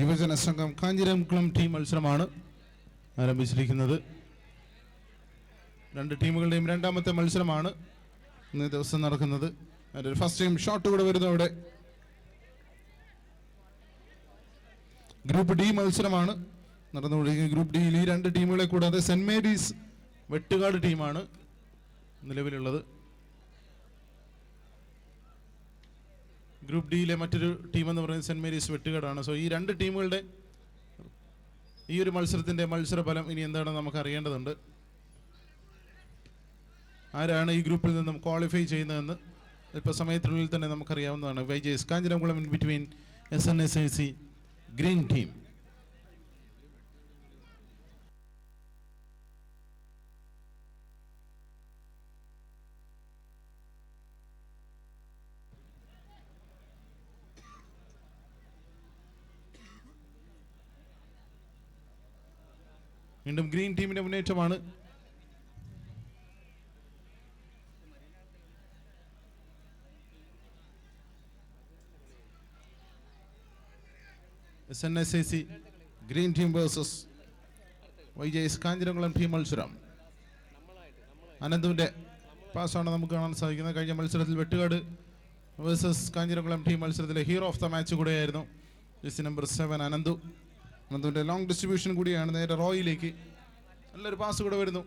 യുവജന സംഘം കാഞ്ഞിരംകുളം ടീം മത്സരമാണ് ആരംഭിച്ചിരിക്കുന്നത്. രണ്ട് ടീമുകളുടെയും രണ്ടാമത്തെ മത്സരമാണ് ഇന്നേ ദിവസം നടക്കുന്നത്. ഫസ്റ്റ് ടൈം ഷോട്ട് കൂടെ വരുന്നു. അവിടെ ഗ്രൂപ്പ് ഡി മത്സരമാണ് നടന്നുകൊണ്ടിരിക്കുന്നത്. ഗ്രൂപ്പ് ഡിയിൽ ഈ രണ്ട് ടീമുകളെ കൂടാതെ സെന്റ് മേരീസ് വെട്ടുകാട് ടീമാണ് നിലവിലുള്ളത്. ഗ്രൂപ്പ് ഡിയിലെ മറ്റൊരു ടീം എന്ന് പറയുന്നത് സെന്റ് മേരീസ് വെട്ടുകാടാണ്. സോ ഈ രണ്ട് ടീമുകളുടെ ഈ ഒരു മത്സരത്തിൻ്റെ മത്സരഫലം ഇനി എന്താണെന്ന് നമുക്ക് അറിയേണ്ടതുണ്ട്. ആരാണ് ഈ ഗ്രൂപ്പിൽ നിന്നും ക്വാളിഫൈ ചെയ്യുന്നതെന്ന് ഇപ്പോൾ സമയത്തിനുള്ളിൽ തന്നെ നമുക്കറിയാവുന്നതാണ്. വൈജേസ് Kanjiramkulam in between SNSAC green team. വീണ്ടും ഗ്രീൻ ടീമിന്റെ മുന്നേറ്റമാണ്. SNSAC ഗ്രീൻ ടീം വേഴ്സസ് വൈജേസ് കാഞ്ഞിരംകുളം ടീം മത്സരം. അനന്തുവിന്റെ പാസ്സാണ് നമുക്ക് കാണാൻ സാധിക്കുന്നത്. കഴിഞ്ഞ മത്സരത്തിൽ വെട്ടുകാട് വേഴ്സസ് കാഞ്ഞിരംകുളം ടീം മത്സരത്തിലെ ഹീറോ ഓഫ് ദ മാച്ച് കൂടെയായിരുന്നു ജേഴ്സി നമ്പർ 7 അനന്തു. അനന്തുവിന്റെ ലോങ് ഡിസ്ട്രിബ്യൂഷൻ കൂടിയാണ്. നേരെ റോയിലേക്ക് നല്ലൊരു പാസ് കൂടെ വരുന്നു.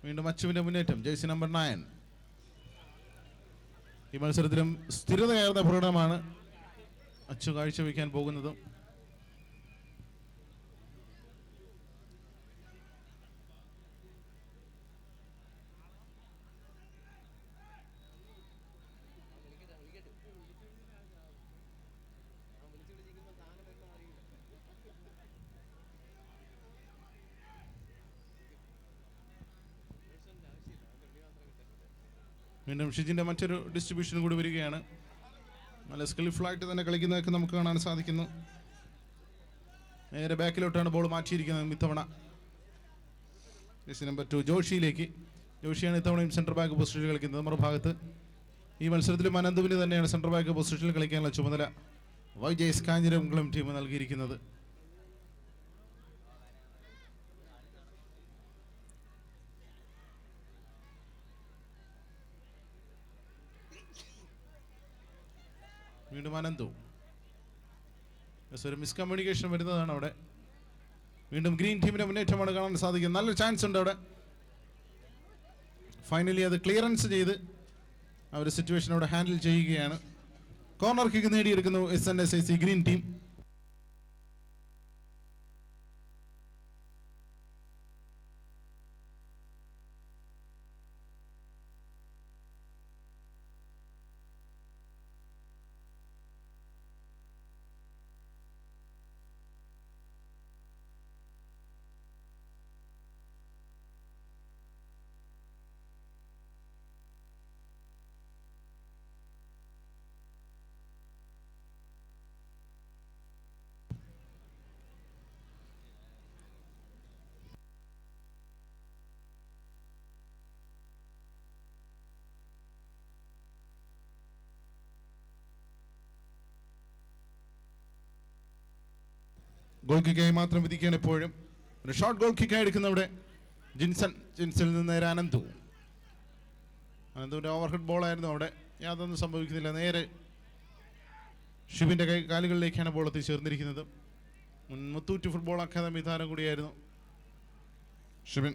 വീണ്ടും അച്ചുവിന്റെ മുന്നേറ്റം. Jersey number 9. ഈ മത്സരത്തിലും സ്ഥിരതയാർന്ന പ്രകടനമാണ് അച്ചു കാഴ്ചവെക്കാൻ പോകുന്നത്. വീണ്ടും ഷിജിൻ്റെ മറ്റൊരു ഡിസ്ട്രിബ്യൂഷൻ കൂടി വരികയാണ്. നല്ല സ്കിൽഫുള്ളായിട്ട് തന്നെ കളിക്കുന്നതൊക്കെ നമുക്ക് കാണാൻ സാധിക്കുന്നു. നേരെ ബാക്കിലോട്ടാണ് ബോൾ മാറ്റിയിരിക്കുന്നത് ഇത്തവണ. Jersey number 2 ജോഷിയിലേക്ക്. ജോഷിയാണ് ഇത്തവണയും സെൻട്രൽ ബാക്ക് പൊസിഷനിൽ കളിക്കുന്നത്. മറുഭാഗത്ത് ഈ മത്സരത്തിലും അനന്തുവിന് തന്നെയാണ് സെൻട്രൽ ബാക്ക് പൊസിഷനിൽ കളിക്കാനുള്ള ചുമതല വൈജേസ് കാഞ്ഞിരംകുളം ടീം നൽകിയിരിക്കുന്നത്. വീണ്ടും അനന്തു. ഒരു മിസ്കമ്മ്യൂണിക്കേഷൻ വരുന്നതാണ് അവിടെ. വീണ്ടും ഗ്രീൻ ടീമിന്റെ മുന്നേറ്റമാണ് കാണാൻ സാധിക്കുന്നത്. നല്ലൊരു ചാൻസ് ഉണ്ട് അവിടെ. ഫൈനലി അത് ക്ലിയറൻസ് ചെയ്ത് ആ ഒരു സിറ്റുവേഷൻ അവിടെ ഹാൻഡിൽ ചെയ്യുകയാണ്. കോർണർ കിക്ക് നേടിയെടുക്കുന്നു SNSAC ഗ്രീൻ ടീം. ഗോൾ കിക്കായി മാത്രം വിധിക്കുകയാണ് എപ്പോഴും. ഒരു ഷോർട്ട് ഗോൾ കിക്കായി എടുക്കുന്ന അവിടെ ജിൻസണിൽ നിന്ന് നേരെ അനന്തുവിൻ്റെ ഓവർഹെഡ് ബോളായിരുന്നു. അവിടെ യാതൊന്നും സംഭവിക്കുന്നില്ല. നേരെ ഷിബിൻ്റെ കാലുകളിലേക്കാണ് ബോൾ എത്തിച്ചേർന്നിരിക്കുന്നത്. മുൻ മുത്തൂറ്റ് ഫുട്ബോൾ അക്കാദമി താരം കൂടിയായിരുന്നു ഷിബിൻ.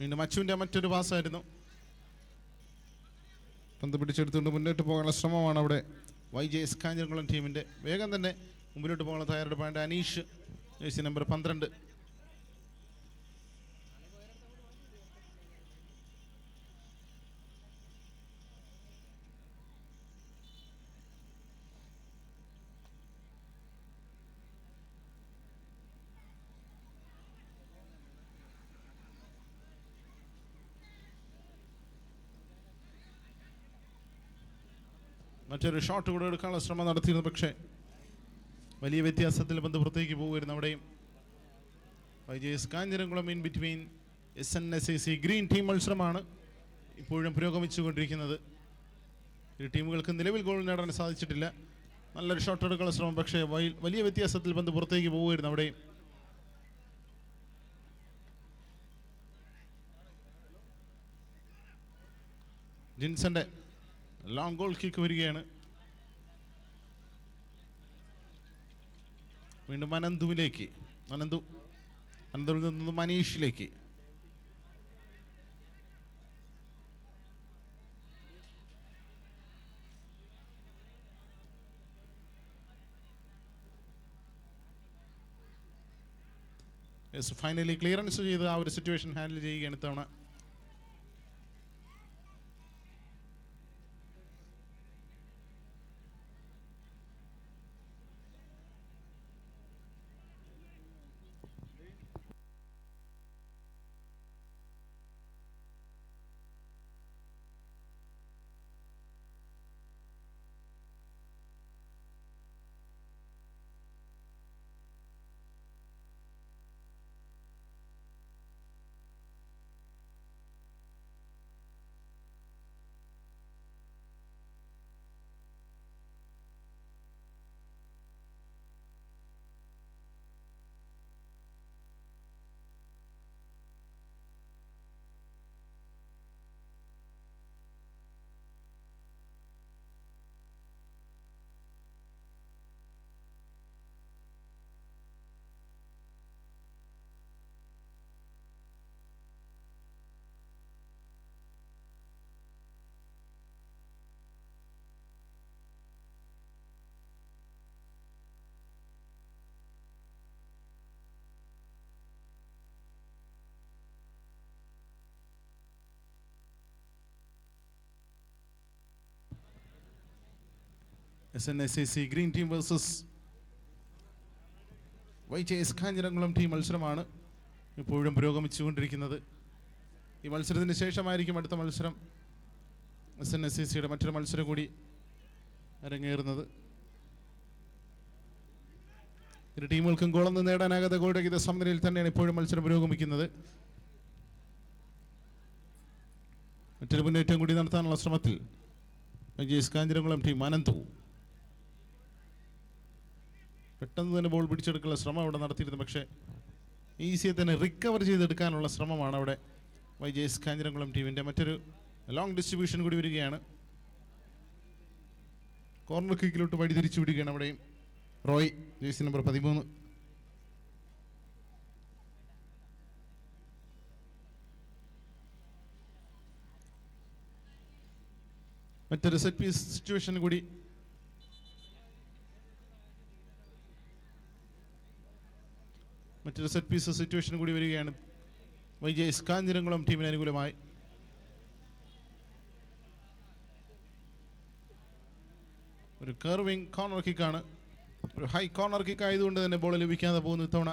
വീണ്ടും അച്ചുവിൻ്റെ മറ്റൊരു പാസ്സായിരുന്നു. പന്ത് പിടിച്ചെടുത്തുകൊണ്ട് മുന്നോട്ട് പോകാനുള്ള ശ്രമമാണ് അവിടെ വൈജേസ് കാഞ്ഞിരംകുളം ടീമിൻ്റെ. വേഗം തന്നെ മുമ്പിലോട്ട് പോകാനുള്ള തയ്യാറെടുപ്പാണ് അനീഷ്, ജേഴ്സി നമ്പർ 12. മറ്റൊരു ഷോട്ട് കൂടെ എടുക്കാനുള്ള ശ്രമം നടത്തിയിരുന്നു, പക്ഷേ വലിയ വ്യത്യാസത്തിൽ പന്ത് പുറത്തേക്ക് പോകുമായിരുന്നു. അവിടെയും YJS Kanjiramkulam in between SNSAC green team മത്സരമാണ് ഇപ്പോഴും പുരോഗമിച്ചുകൊണ്ടിരിക്കുന്നത്. ഇരു ടീമുകൾക്ക് നിലവിൽ ഗോൾ നേടാൻ സാധിച്ചിട്ടില്ല. നല്ലൊരു ഷോട്ട് എടുക്കാനുള്ള ശ്രമം, പക്ഷേ വലിയ വ്യത്യാസത്തിൽ പന്ത് പുറത്തേക്ക് പോകുമായിരുന്നു. അവിടെയും ജിൻസന്റെ ലോങ് ഗോൾ കിക്ക് വരികയാണ്. വീണ്ടും അനന്തുവിലേക്ക്, അനന്തുവിൽ നിന്ന് മനീഷിലേക്ക്. ഫൈനലി ക്ലിയറൻസ് ചെയ്ത് ആ ഒരു സിറ്റുവേഷൻ ഹാൻഡിൽ ചെയ്യുകയാണ് ഇത്തവണ. SNSAC green team versus YJS Kanjiramkulam team മത്സരമാണ് ഇപ്പോഴും പുരോഗമിച്ചുകൊണ്ടിരിക്കുന്നത്. ഈ മത്സരത്തിന് ശേഷമായിരിക്കും അടുത്ത മത്സരം, SNSACയുടെ മറ്റൊരു മത്സരം കൂടി അരങ്ങേറുന്നത്. ഇരു ടീമുകൾക്കും ഗോളൊന്നും നേടാനാകാതെ ഗോൾരഹിത സമനിലയിൽ തന്നെയാണ് ഇപ്പോഴും മത്സരം പുരോഗമിക്കുന്നത്. മറ്റൊരു മുന്നേറ്റം കൂടി നടത്താനുള്ള ശ്രമത്തിൽ YJS കാഞ്ഞിരംകുളം ടീം. അനന്തു പെട്ടെന്ന് തന്നെ ബോൾ പിടിച്ചെടുക്കാനുള്ള ശ്രമം അവിടെ നടത്തിയിരുന്നു, പക്ഷേ ഈസിയെ തന്നെ റിക്കവർ ചെയ്തെടുക്കാനുള്ള ശ്രമമാണ് അവിടെ YJS കാഞ്ഞിരംകുളം ടീമിൻ്റെ. മറ്റൊരു ലോങ് ഡിസ്ട്രിബ്യൂഷൻ കൂടി വരികയാണ്. കോർണർ കിക്കിലോട്ട് വഴി തിരിച്ചു വിടുകയാണ് അവിടെയും റോയ്, ജേഴ്സി നമ്പർ 13. മറ്റൊരു സെറ്റ് പീസ് സിറ്റുവേഷൻ കൂടി വരികയാണ് YJS കാഞ്ഞിരംകുളം ടീമിന് അനുകൂലമായി. ഒരു കർവിംഗ് കോർണർ കിക്കാണ്, ഒരു ഹൈ കോർണർ കിക്ക് ആയതുകൊണ്ട് തന്നെ ബോൾ ലഭിക്കാതെ പോകുന്നു ഇത്തവണ.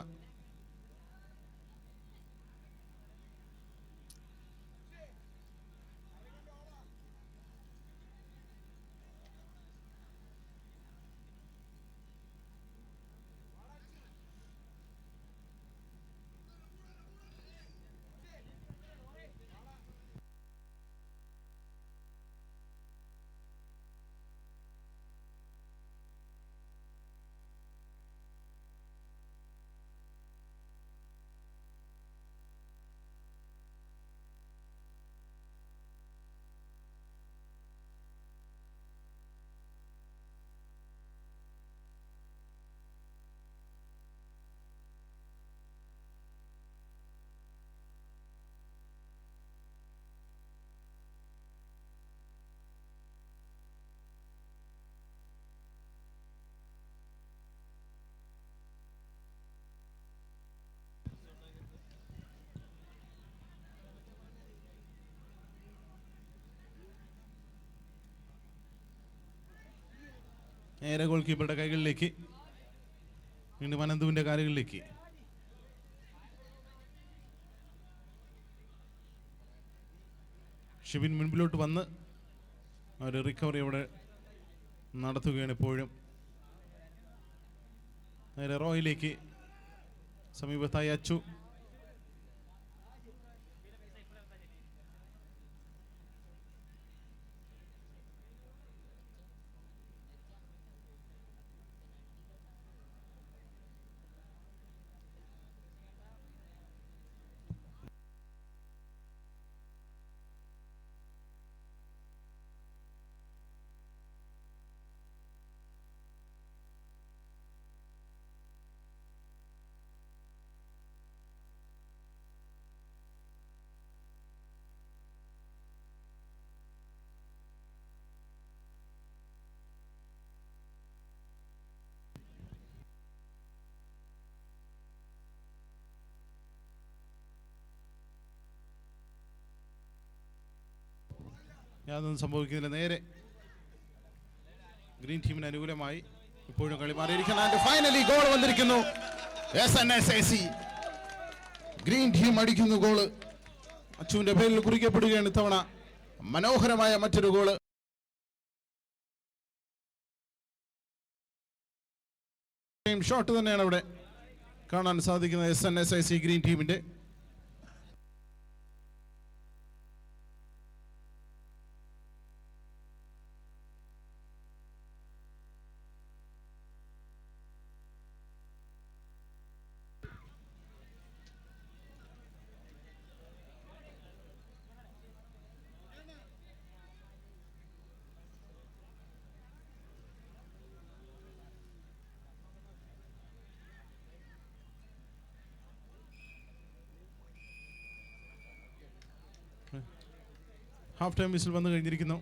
നേരെ ഗോൾ കീപ്പറുടെ കൈകളിലേക്ക്, വീണ്ടും അനന്തുവിൻ്റെ കാലുകളിലേക്ക്. ഷിബിൻ മുൻപിലോട്ട് വന്ന് ഒരു റിക്കവറി അവിടെ നടത്തുകയാണ് ഇപ്പോഴും. നേരെ റോയിലേക്ക് സമീപത്തായി അച്ചു. യാതൊന്നും സംഭവിക്കുന്നില്ല. നേരെ ഗ്രീൻ ടീമിന് അനുകൂലമായി ഇപ്പോഴും കളി മാറിയിരിക്കുന്നു. ഫൈനലി ഗോൾ വന്നിരിക്കുന്നു. SNSAC ഗ്രീൻ ടീം അടിക്കുന്നു ഗോള്. അച്ചുവിന്റെ പേരിൽ കുറിക്കപ്പെടുകയാണ് ഇത്തവണ. മനോഹരമായ മറ്റൊരു ഗോള്. ഷോട്ട് തന്നെയാണ് അവിടെ കാണാൻ സാധിക്കുന്നത് SNSAC ഗ്രീൻ ടീമിന്റെ. ഹാഫ് ടൈം വിസിൽ വന്നു കഴിഞ്ഞിരിക്കുന്നു.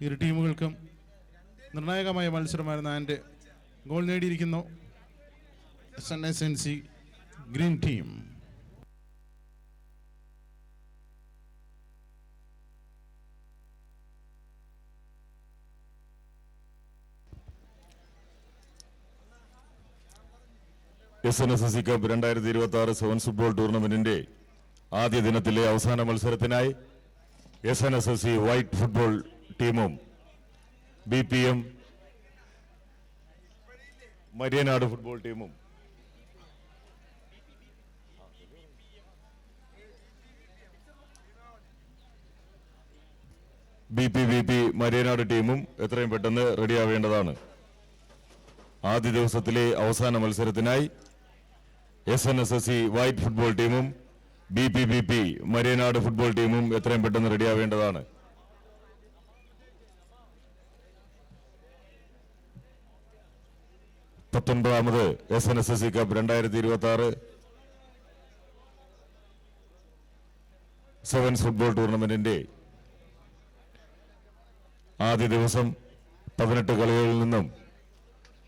ഇരു ടീമുകൾക്കും നിർണായകമായ മത്സരമായിരുന്നു. ആൻഡ് ഗോൾ നേടിയിരിക്കുന്നു SNSAC green team. SNSAC cup 2026 sevens football ടൂർണമെന്റിന്റെ ആദ്യ ദിനത്തിലെ അവസാന മത്സരത്തിനായി SNSAC വൈറ്റ് ഫുട്ബോൾ ടീമും BPM മരിയനാട് ഫുട്ബോൾ ടീമും BPVP മരിയനാട് ടീമും എത്രയും പെട്ടെന്ന് റെഡിയാവേണ്ടതാണ്. ആദ്യ ദിവസത്തിലെ അവസാന മത്സരത്തിനായി SNSAC വൈറ്റ് ഫുട്ബോൾ ടീമും BPVP മരിയനാട് ഫുട്ബോൾ ടീമും എത്രയും പെട്ടെന്ന് റെഡിയാവേണ്ടതാണ്. പത്തൊൻപതാമത് SNSAC കപ്പ് 2026 സെവൻസ് ഫുട്ബോൾ ടൂർണമെന്റിന്റെ ആദ്യ ദിവസം 18 കളികളിൽ നിന്നും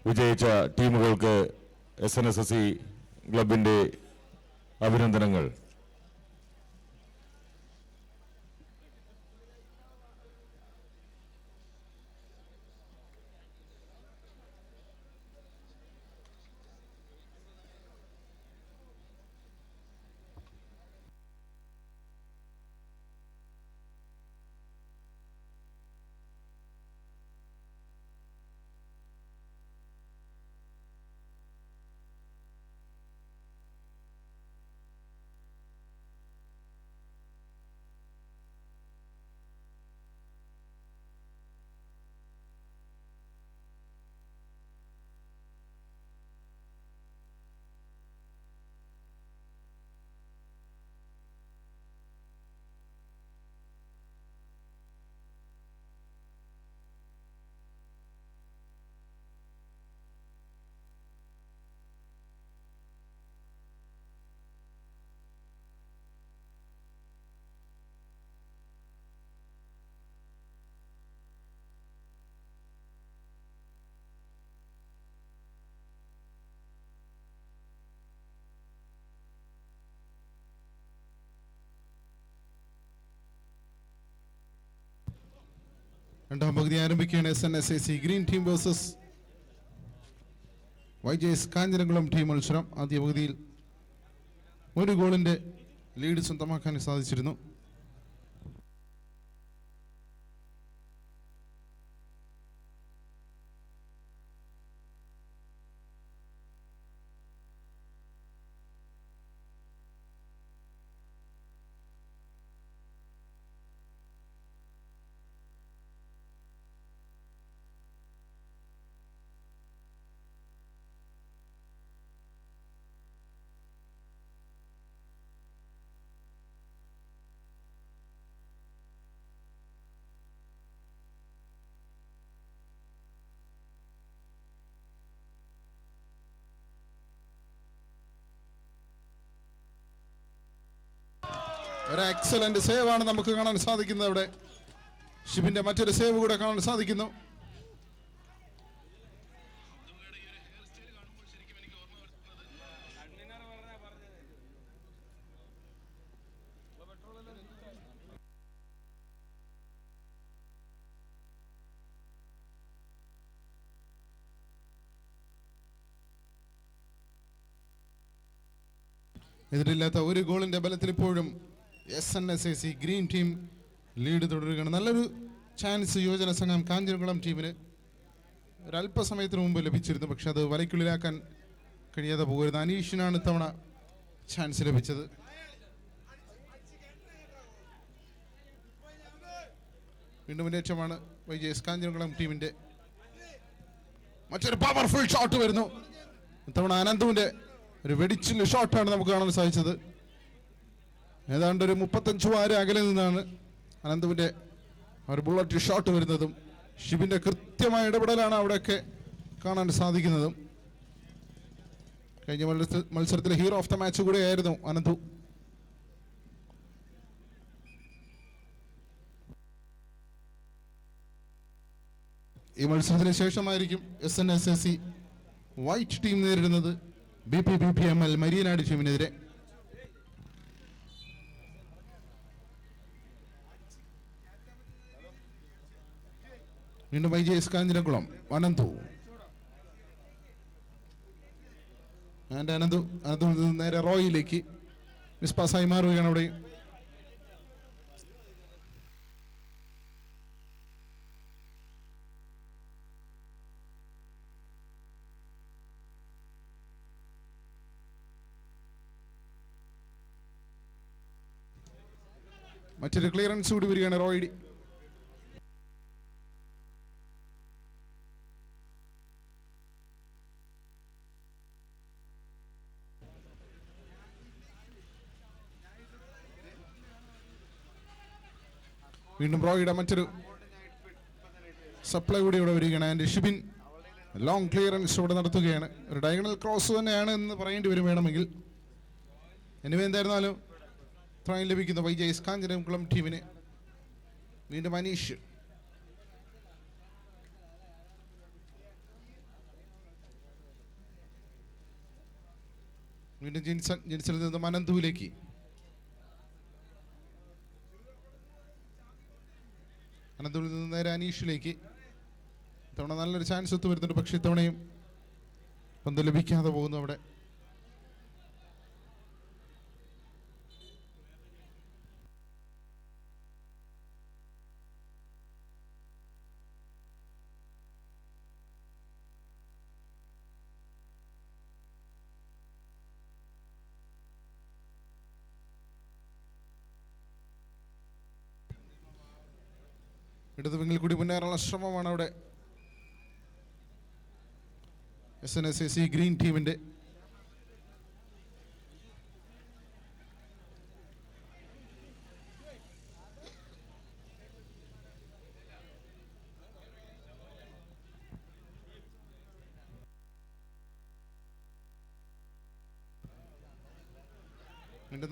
വിജയിച്ച ടീമുകൾക്ക് SNSAC ക്ലബിന്റെ അഭിനന്ദനങ്ങൾ. രണ്ടാം പകുതി ആരംഭിക്കുകയാണ്. SNSAC green team versus YJS Kanjiramkulam team മത്സരം ആദ്യ പകുതിയിൽ 1 ഗോളിന്റെ ലീഡ് സ്വന്തമാക്കാൻ സാധിച്ചിരുന്നു. ഒരു എക്സലന്റ് സേവ് ആണ് നമുക്ക് കാണാൻ സാധിക്കുന്നത്. അവിടെ ഷിബിന്റെ മറ്റൊരു സേവ് കൂടെ കാണാൻ സാധിക്കുന്നു. എതിരില്ലാത്ത 1 ഗോളിന്റെ ബലത്തിൽ ഇപ്പോഴും SNSAC ഗ്രീൻ ടീം ലീഡ് തുടരുകയാണ്. നല്ലൊരു ചാൻസ് യുവജന സംഘം കാഞ്ഞിരംകുളം ടീമിന് ഒരല്പസമയത്തിന് മുമ്പ് ലഭിച്ചിരുന്നു. പക്ഷെ അത് വലയ്ക്കുള്ളിലാക്കാൻ കഴിയാതെ പോകുമായിരുന്നു. അനീഷിനാണ് ഇത്തവണ ചാൻസ് ലഭിച്ചത്. വീണ്ടും മുന്നേറ്റമാണ് YJS കാഞ്ഞിരംകുളം ടീമിന്റെ. മറ്റൊരു പവർഫുൾ ഷോട്ട് വരുന്നു. ഇത്തവണ അനന്തുവിന്റെ ഒരു വെടിച്ചില് ഷോട്ടാണ് നമുക്ക് കാണാൻ സാധിച്ചത്. ഏതാണ്ട് ഒരു 35 വാര അകലെ നിന്നാണ് അനന്തുവിന്റെ ഒരു ബുള്ളറ്റ് ഷോട്ട് വരുന്നതും ഷിബിന്റെ കൃത്യമായ ഇടപെടലാണ് അവിടെയൊക്കെ കാണാൻ സാധിക്കുന്നതും. കഴിഞ്ഞ മത്സരത്തിലെ ഹീറോ ഓഫ് ദ മാച്ച് കൂടെയായിരുന്നു അനന്തു. ഈ മത്സരത്തിന് ശേഷമായിരിക്കും SNSAC വൈറ്റ് ടീം നേരിടുന്നത് BPBPML മരിയനാട് ടീമിനെതിരെ. വീണ്ടും YJS കാഞ്ഞിരംകുളം അനന്തു നേരെ റോയിലേക്ക് മിസ് പാസ്സായി മാറുകയാണ്. അവിടെ മറ്റൊരു ക്ലിയറൻസ് കൂടി വരികയാണ് റോയിഡി. വീണ്ടും റോയിയുടെ മറ്റൊരു സപ്ലൈ കൂടി ഇവിടെ വരികയാണ്. ആൻഡ് ഷിബിൻ ലോങ് ക്ലിയറൻസ് ഇവിടെ നടത്തുകയാണ്. ഒരു ഡയഗണൽ ക്രോസ് തന്നെയാണ് എന്ന് പറയേണ്ടി വരും വേണമെങ്കിൽ. എനിവേ എന്തായിരുന്നാലും ത്രോയിൻ ലഭിക്കുന്ന YJS കാഞ്ഞിരംകുളം ടീമിന്. വീണ്ടും അനീഷ് വീണ്ടും ജിൻസണിൽ നിന്ന് അനന്തുവിലേക്ക്. അനന്തുവിൽ നിന്ന് നേരെ അനീഷിലേക്ക്. ഇത്തവണ നല്ലൊരു ചാൻസ് ഒത്തു വരുന്നുണ്ട്. പക്ഷെ ഇത്തവണയും പന്ത് ലഭിക്കാതെ പോകുന്നു. അവിടെ ഇടത് വിങ്ങിൽ കൂടി മുന്നേറാനുള്ള ശ്രമമാണ് അവിടെ SNSAC ഗ്രീൻ ടീമിന്റെ.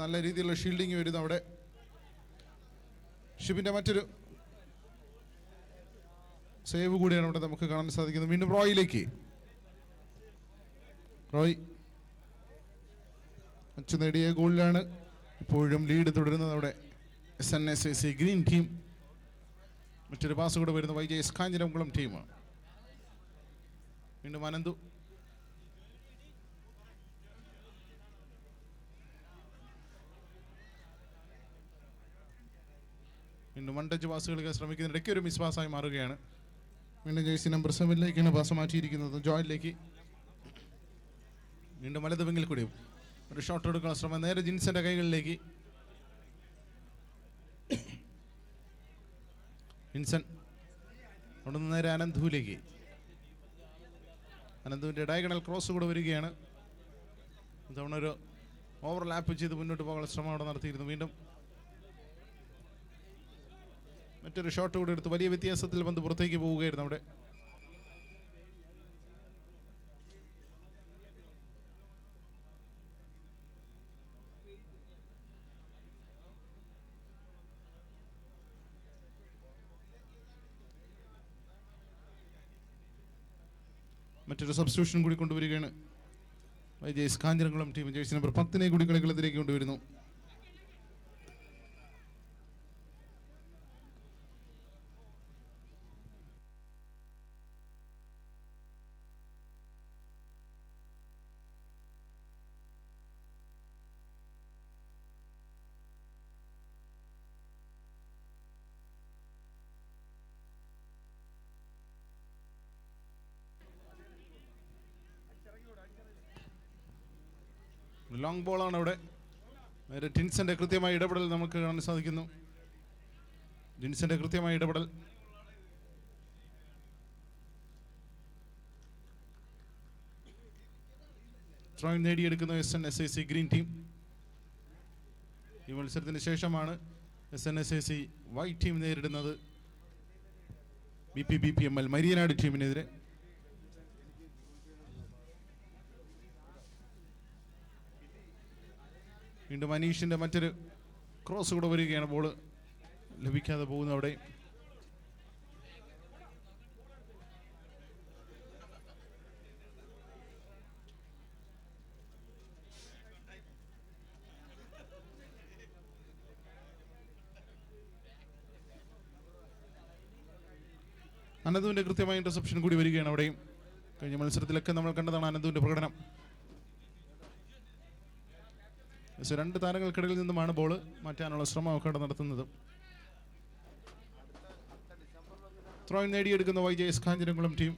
നല്ല രീതിയിലുള്ള ഷീൽഡിങ് വരുന്നു അവിടെ. ഷിബിന്റെ മറ്റൊരു സേവ് കൂടിയാണ് ഇവിടെ നമുക്ക് കാണാൻ സാധിക്കുന്നത്. വീണ്ടും റോയിലേക്ക്. റോയ് അച്ചു നേടിയ ഗോളിലാണ് ഇപ്പോഴും ലീഡ് തുടരുന്നത് അവിടെ SNSAC ഗ്രീൻ ടീം. മറ്റൊരു പാസ് കൂടെ വരുന്ന YJS കാഞ്ഞിരംകുളം ടീം. വീണ്ടും അനന്തു വീണ്ടും 1 ടച്ച് പാസ് കളിക്കാൻ ശ്രമിക്കുന്നതിനിടയ്ക്ക് ഒരു മിസ് പാസ്സായി മാറുകയാണ്. വീണ്ടും ജേഴ്സി നമ്പർ 7 പാസ് മാറ്റിയിരിക്കുന്നത് ജോയിലേക്ക്. വീണ്ടും വലത് വിങ്ങിൽ കൂടി ഒരു ഷോട്ട് എടുക്കുന്ന ശ്രമം നേരെ ജിൻസന്റെ കൈകളിലേക്ക്. ജിൻസൺ അവിടെ നിന്ന് നേരെ അനന്തുവിലേക്ക്. അനന്തുവിൻ്റെ ഡയഗണൽ ക്രോസ് കൂടെ വരികയാണ്. ഇതവണ ഒരു ഓവർലാപ്പ് ചെയ്ത് മുന്നോട്ട് പോകാനുള്ള ശ്രമം അവിടെ നടത്തിയിരുന്നു. വീണ്ടും മറ്റൊരു ഷോട്ട് കൂടെ എടുത്ത് വലിയ വ്യത്യാസത്തിൽ പന്ത് പുറത്തേക്ക് പോവുകയായിരുന്നു അവിടെ. മറ്റൊരു സബ്സ്റ്റിറ്റ്യൂഷൻ കൂടി കൊണ്ടുവരികയാണ് വൈജേസ് കാഞ്ഞിരംകുളം ടീം. ജേഴ്സി നമ്പർ 10 കൂടി കളികളത്തിലേക്ക് കൊണ്ടുവരുന്നു. ലോങ് ബോളാണ് അവിടെ. നേരെ ടിൻസന്റെ കൃത്യമായ ഇടപെടൽ നമുക്ക് കാണാൻ സാധിക്കുന്നു. ജിൻസന്റെ കൃത്യമായ ഇടപെടൽ. ത്രോയിൻ നേടിയെടുക്കുന്ന SNSAC ഗ്രീൻ ടീം. ഈ മത്സരത്തിന് ശേഷമാണ് SNSAC വൈറ്റ് ടീം നേരിടുന്നത് BPBPML മരിയനാട് ടീമിനെതിരെ. വീണ്ടും അനീഷിന്റെ മറ്റൊരു ക്രോസ് കൂടെ വരികയാണ്. ബോൾ ലഭിക്കാതെ പോകുന്നു അവിടെ. അനന്തുവിന്റെ കൃത്യമായ ഇന്റർസെപ്ഷൻ കൂടി വരികയാണ് അവിടെയും. കഴിഞ്ഞ മത്സരത്തിലൊക്കെ നമ്മൾ കണ്ടതാണ് അനന്തുവിന്റെ പ്രകടനം. രണ്ട് താരങ്ങൾക്കിടയിൽ നിന്നുമാണ് ബോൾ മാറ്റാനുള്ള ശ്രമമൊക്കെ അവിടെ നടത്തുന്നത്. ത്രോയിൻ നേടിയെടുക്കുന്ന വൈജേസ് കാഞ്ഞിരംകുളം ടീം.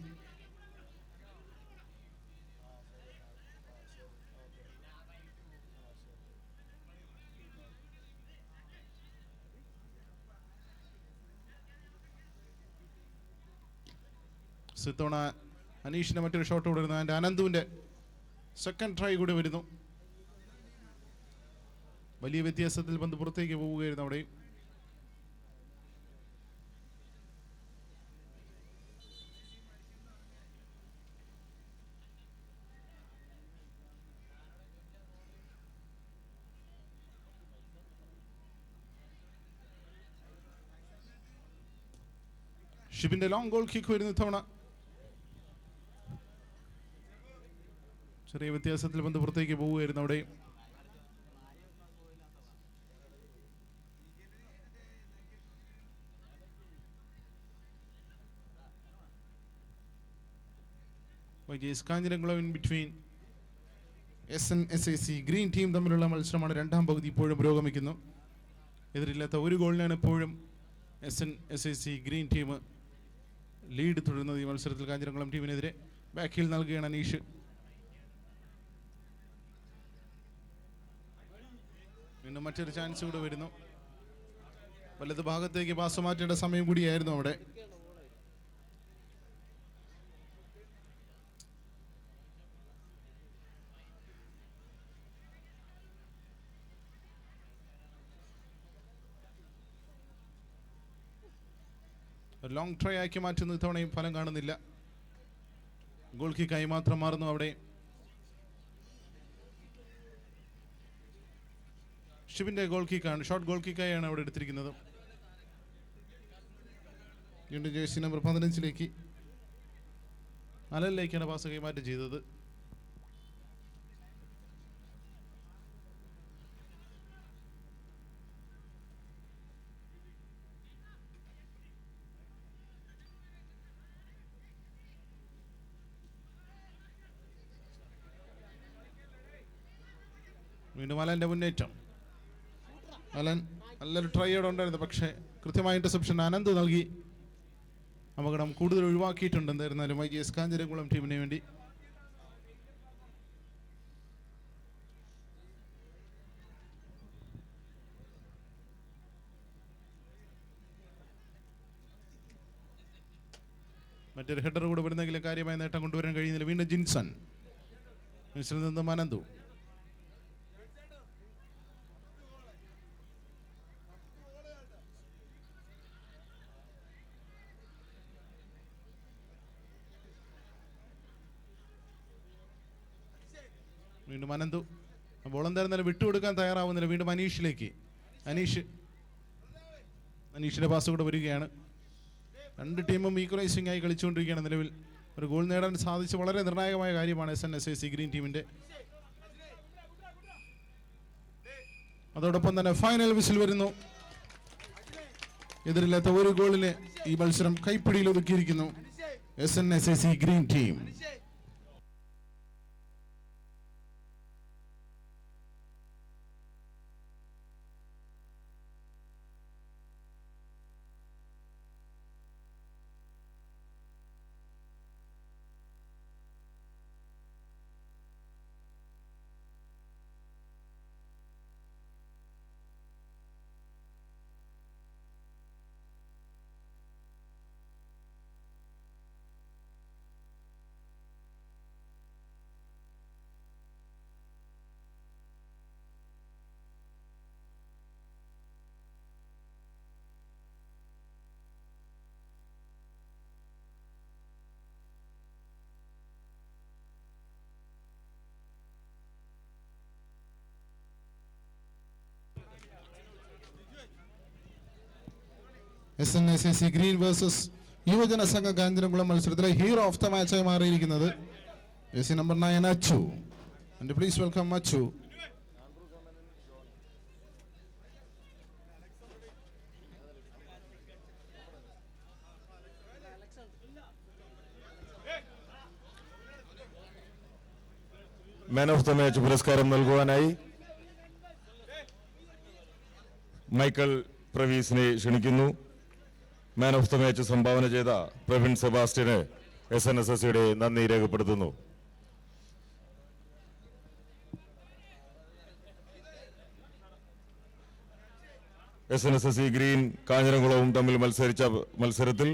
ഇത്തവണ അനീഷിന്റെ മറ്റൊരു ഷോട്ട് കൂടെ വരുന്നു. അതിന്റെ അനന്തുവിന്റെ സെക്കൻഡ് ട്രൈ കൂടി വരുന്നു. വലിയ വ്യത്യാസത്തിൽ പന്ത് പുറത്തേക്ക് പോവുകയായിരുന്നു അവിടെ. ഷിബിന്റെ ലോങ് ഗോൾ കിക്ക് വരുന്ന ഇത്തവണ. ചെറിയ വ്യത്യാസത്തിൽ പന്ത് പുറത്തേക്ക് പോവുകയായിരുന്നു അവിടെ. വൈജേസ് Kanjiramkulam in between SNSAC green team തമ്മിലുള്ള മത്സരമാണ്. രണ്ടാം പകുതി ഇപ്പോഴും പുരോഗമിക്കുന്നു. എതിരില്ലാത്ത ഒരു ഗോളിനാണ് ഇപ്പോഴും SNSAC ഗ്രീൻ ടീം ലീഡ് തുടരുന്നത്. ഈ മത്സരത്തിൽ കാഞ്ഞിരംകുളം ടീമിനെതിരെ ബാക്കിൽ നൽകുകയാണ് അനീഷ്. വീണ്ടും മറ്റൊരു ചാൻസ് കൂടെ വരുന്നു. വലത് ഭാഗത്തേക്ക് പാസ് മാറ്റേണ്ട സമയം കൂടിയായിരുന്നു അവിടെ. ലോങ് ട്രൈ ആക്കി മാറ്റുന്ന ഇത്തവണയും ഫലം കാണുന്നില്ല. ഗോൾ കിക്കായി മാത്രം മാറുന്നു അവിടെ. ഷിബിന്റെ ഗോൾ കിക്കാണ്, ഷോർട്ട് ഗോൾ കിക്കായാണ് അവിടെ എടുത്തിരിക്കുന്നത്. വീണ്ടും ജേഴ്സി നമ്പർ 15 അലനിലേക്കാണ് പാസ് കൈമാറ്റം ചെയ്തത്. വീണ്ടും അലന്റെ മുന്നേറ്റം. അലൻ നല്ലൊരു ട്രൈ അവിടെ ഉണ്ടായിരുന്നു, പക്ഷേ കൃത്യമായ ഇന്റർസെപ്ഷൻ അനന്ത് നൽകി അപകടം കൂടുതൽ ഒഴിവാക്കിയിട്ടുണ്ട്. എന്തായിരുന്നാലും YGS കാഞ്ഞിരംകുളം ടീമിന് വേണ്ടി മറ്റൊരു ഹെഡർ കൂടെ വരുന്നെങ്കിലും കാര്യമായ നേട്ടം കൊണ്ടുവരാൻ കഴിയുന്നില്ല. വീണ്ടും ജിൻസൺ, മിസിൽ നിന്നും അനന്തു. വീണ്ടും അനന്തു. ബോൾ എന്തായിരുന്നാലും വിട്ടുകൊടുക്കാൻ തയ്യാറാവുന്നില്ല. വീണ്ടും അനീഷിലേക്ക്. അനീഷിന്റെ പാസ് കൂടെ വരികയാണ്. രണ്ട് ടീമും ഈക്വലൈസിംഗ് ആയി കളിച്ചുകൊണ്ടിരിക്കുകയാണ് നിലവിൽ. ഒരു ഗോൾ നേടാൻ സാധിച്ച വളരെ നിർണായകമായ കാര്യമാണ് SNSAC ഗ്രീൻ ടീമിന്റെ. അതോടൊപ്പം തന്നെ ഫൈനൽ വിസിൽ വരുന്നു. എതിരില്ലാത്ത ഒരു ഗോളിന് ഈ മത്സരം കൈപ്പിടിയിൽ ഒതുക്കിയിരിക്കുന്നു SNSAC green team. SNSAC green versus യുവജന സംഘ കാഞ്ഞിരംകുളം മത്സരത്തിലെ ഹീറോ ഓഫ് ദ മാച്ചായി മാറിയിരിക്കുന്നത് jersey number 9 Achu. And please welcome Achu. Man of the match പുരസ്കാരം നൽകുവാനായി മൈക്കിൾ പ്രവീസിനെ ക്ഷണിക്കുന്നു. മാൻ ഓഫ് ദ മാച്ച് സംഭാവന ചെയ്ത പ്രവീൺ സെബാസ്റ്റ്യന് SNSACയുടെ നന്ദി രേഖപ്പെടുത്തുന്നു. SNSAC ഗ്രീൻ കാഞ്ഞിരംകുളവും തമ്മിൽ മത്സരിച്ച മത്സരത്തിൽ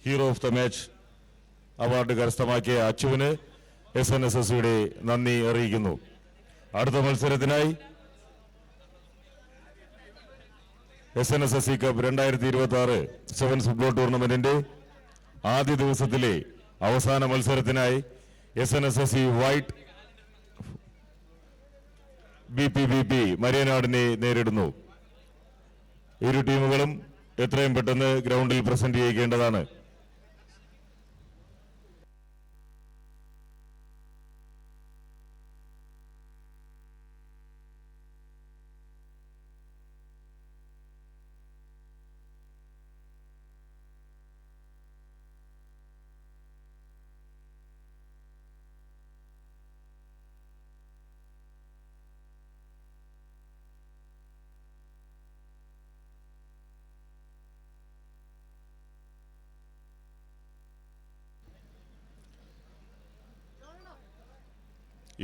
hero of the match award കരസ്ഥമാക്കിയ അച്ചുവിന് SNSACയുടെ നന്ദി അറിയിക്കുന്നു. അടുത്ത മത്സരത്തിനായി SNSAC കപ്പ് 2026 സെവൻസ് ഫുട്ബോൾ ടൂർണമെന്റിന്റെ ആദ്യ ദിവസത്തിലെ അവസാന മത്സരത്തിനായി SNSAC വൈറ്റ് BP മരിയനാടിനെ നേരിടുന്നു. ഇരു ടീമുകളും എത്രയും പെട്ടെന്ന് ഗ്രൗണ്ടിൽ പ്രസന്റ് ചെയ്യിക്കേണ്ടതാണ്.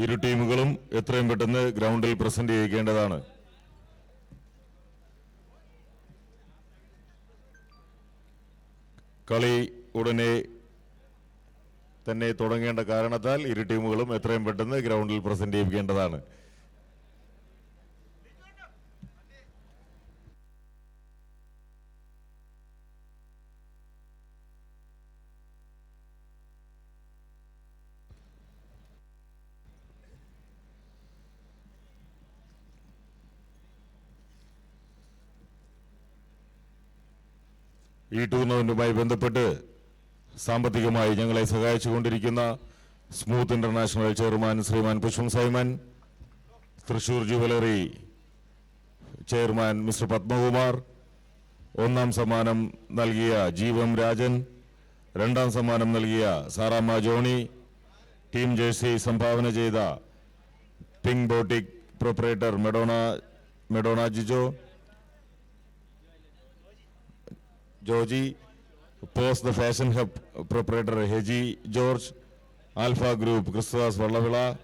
ഇരു ടീമുകളും എത്രയും പെട്ടെന്ന് ഗ്രൗണ്ടിൽ പ്രസന്റ് ചെയ്യിക്കേണ്ടതാണ്. കളി ഉടനെ തന്നെ തുടങ്ങേണ്ട കാരണത്താൽ ഇരു ടീമുകളും എത്രയും പെട്ടെന്ന് ഗ്രൗണ്ടിൽ പ്രസന്റ് ചെയ്യിക്കേണ്ടതാണ്. ഈ ടൂർണമെന്റുമായി ബന്ധപ്പെട്ട് സാമ്പത്തികമായി ഞങ്ങളെ സഹായിച്ചുകൊണ്ടിരിക്കുന്ന സ്മൂത്ത് ഇന്റർനാഷണൽ ചെയർമാൻ ശ്രീമാൻ പുഷ്പം Simon, Thrissur jewellery chairman mister Padmakumar, ഒന്നാം സമ്മാനം നൽകിയ ജീവം രാജൻ, രണ്ടാം സമ്മാനം നൽകിയ സാറാമ്മ ജോണി, ടീം ജേഴ്സി സംഭാവന ചെയ്ത pink boutique proprietor Madonna Jijo, Joji, Post the Fashion Hub proprietor Heji George, Alpha Group Christos Vallavila,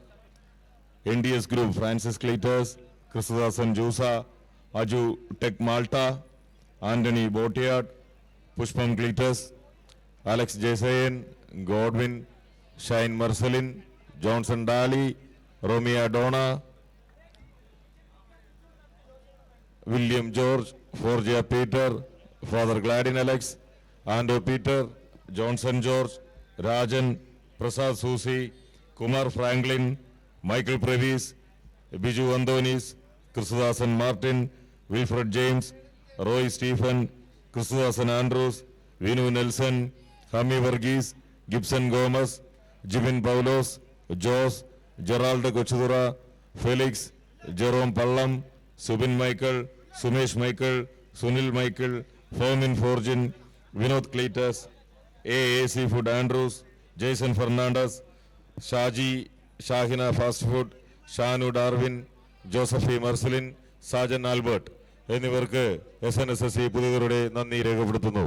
NDS Group Francis Cletus, Christodasan Jusa, Aju Tech Malta, Anthony Botiad, Pushpam Cletus, Alex Jasayan, Godwin, Shine Marcelin, Johnson Daly, Romeo Donna, William George, Forgia Peter, Father Gladyn Alex, Ando Peter, Johnson George, Rajan, Prasad Susi, Kumar Franklin, Michael Previs, Biju Andonis, Christodasan Martin, Wilfred James, Roy Stephen, Christodasan Andrews, Vinu Nelson, Hami Varghese, Gibson Gomez, Jibin Paulos, Jos, Gerald Kochudura, Felix, Jerome Pallam, Subin Michael, Sumesh Michael, Sunil Michael, Fomin Forgin, Vinod Cletus, AA Seafood Andrews, Jason Fernandez, Shaji, Shahina Fast Food, Shanu Darwin, Josephine Marcelin, Sajan Albert എന്നിവർക്ക് SNSSC പുതിയവരുടെ നന്ദി രേഖപ്പെടുത്തുന്നു.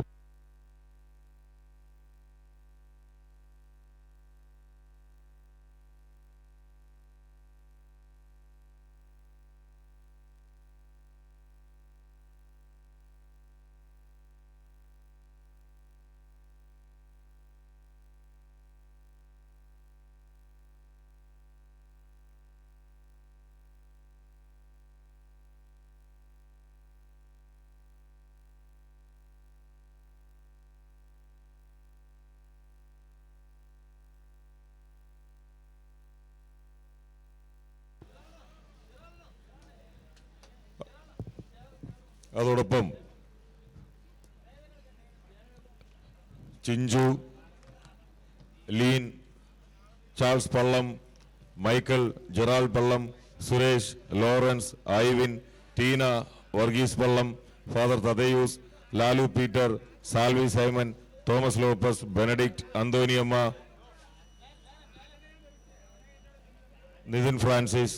അതോടൊപ്പം Chinchu, Leen, Charles Pallam, Michael, Gerald Pallam, Suresh, Lawrence, Ivin, Tina, Varghese Pallam, Father Thaddeus, Lalu Peter, Salvi Simon, Thomas Lopez, Benedict, Anthoniyamma, Nithin Francis,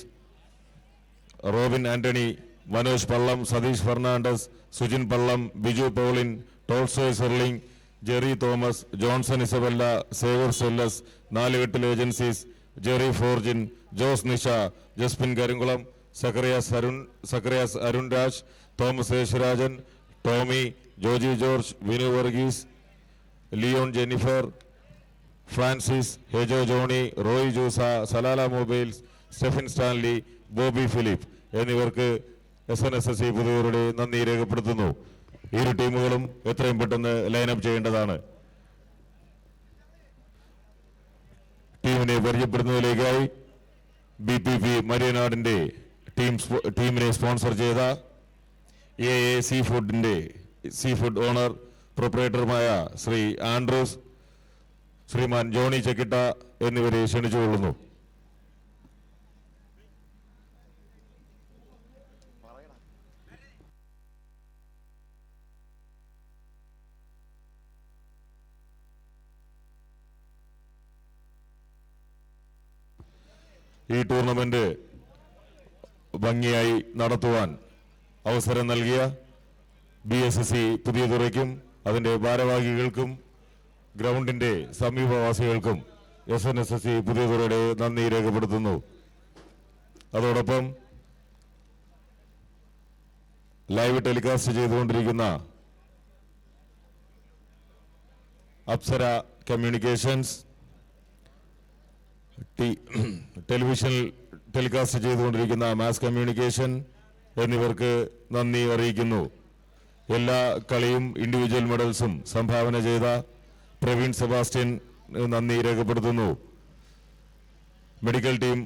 Robin Antony, Manoj Pallam, Satheesh Fernandez, Sujin Pallam, Biju Pauline, Tolstoy Serling, Jerry Thomas, Johnson Isabella, Xavier സെല്ലസ്, നാലുകെട്ടിൽ agencies, Jerry Forjin, Jose Nisha, Jaspin Karinkulam, Zacharias Arun Raj, Thomas Yesurajan, Tommy, Joji George, Vinu Varghese, Leon Jennifer, Francis, Hejo Johnny, Roy ജൂസ, Salalah mobiles, Steffin Stanley, Bobby Philip എന്നിവർക്ക് SNSSC പുതിയവരുടെ നന്ദി രേഖപ്പെടുത്തുന്നു. ഇരു ടീമുകളും എത്രയും പെട്ടെന്ന് ലൈനപ്പ് ചെയ്യേണ്ടതാണ്. ടീമിനെ പരിചയപ്പെടുന്നതിലേക്കായി BPP മരിയനാടിന്റെ ടീമിനെ സ്പോൺസർ ചെയ്ത AA സീഫുഡ് ഓണർ പ്രൊപ്പറേറ്ററുമായ ശ്രീ ആൻഡ്രൂസ്, ശ്രീമാൻ ജോണി ചെക്കിട്ട എന്നിവരെ ക്ഷണിച്ചുകൊള്ളുന്നു. ഈ ടൂർണമെന്റ് ഭംഗിയായി നടത്തുവാൻ അവസരം നൽകിയ BSSC പുതിയതുറയ്ക്കും അതിന്റെ ഭാരവാഹികൾക്കും ഗ്രൗണ്ടിന്റെ സമീപവാസികൾക്കും SNSSC പുതിയതുറയുടെ നന്ദി രേഖപ്പെടുത്തുന്നു. അതോടൊപ്പം ലൈവ് ടെലികാസ്റ്റ് ചെയ്തുകൊണ്ടിരിക്കുന്ന അപ്സര കമ്മ്യൂണിക്കേഷൻസ്, ടെലിവിഷനിൽ ടെലികാസ്റ്റ് ചെയ്തുകൊണ്ടിരിക്കുന്ന മാസ് കമ്മ്യൂണിക്കേഷൻ എന്നിവർക്ക് നന്ദി അറിയിക്കുന്നു. എല്ലാ കളിയും ഇൻഡിവിജ്വൽ മെഡൽസും സംഭാവന ചെയ്ത പ്രവീൺ സെബാസ്റ്റ്യൻ നന്ദി രേഖപ്പെടുത്തുന്നു. മെഡിക്കൽ ടീം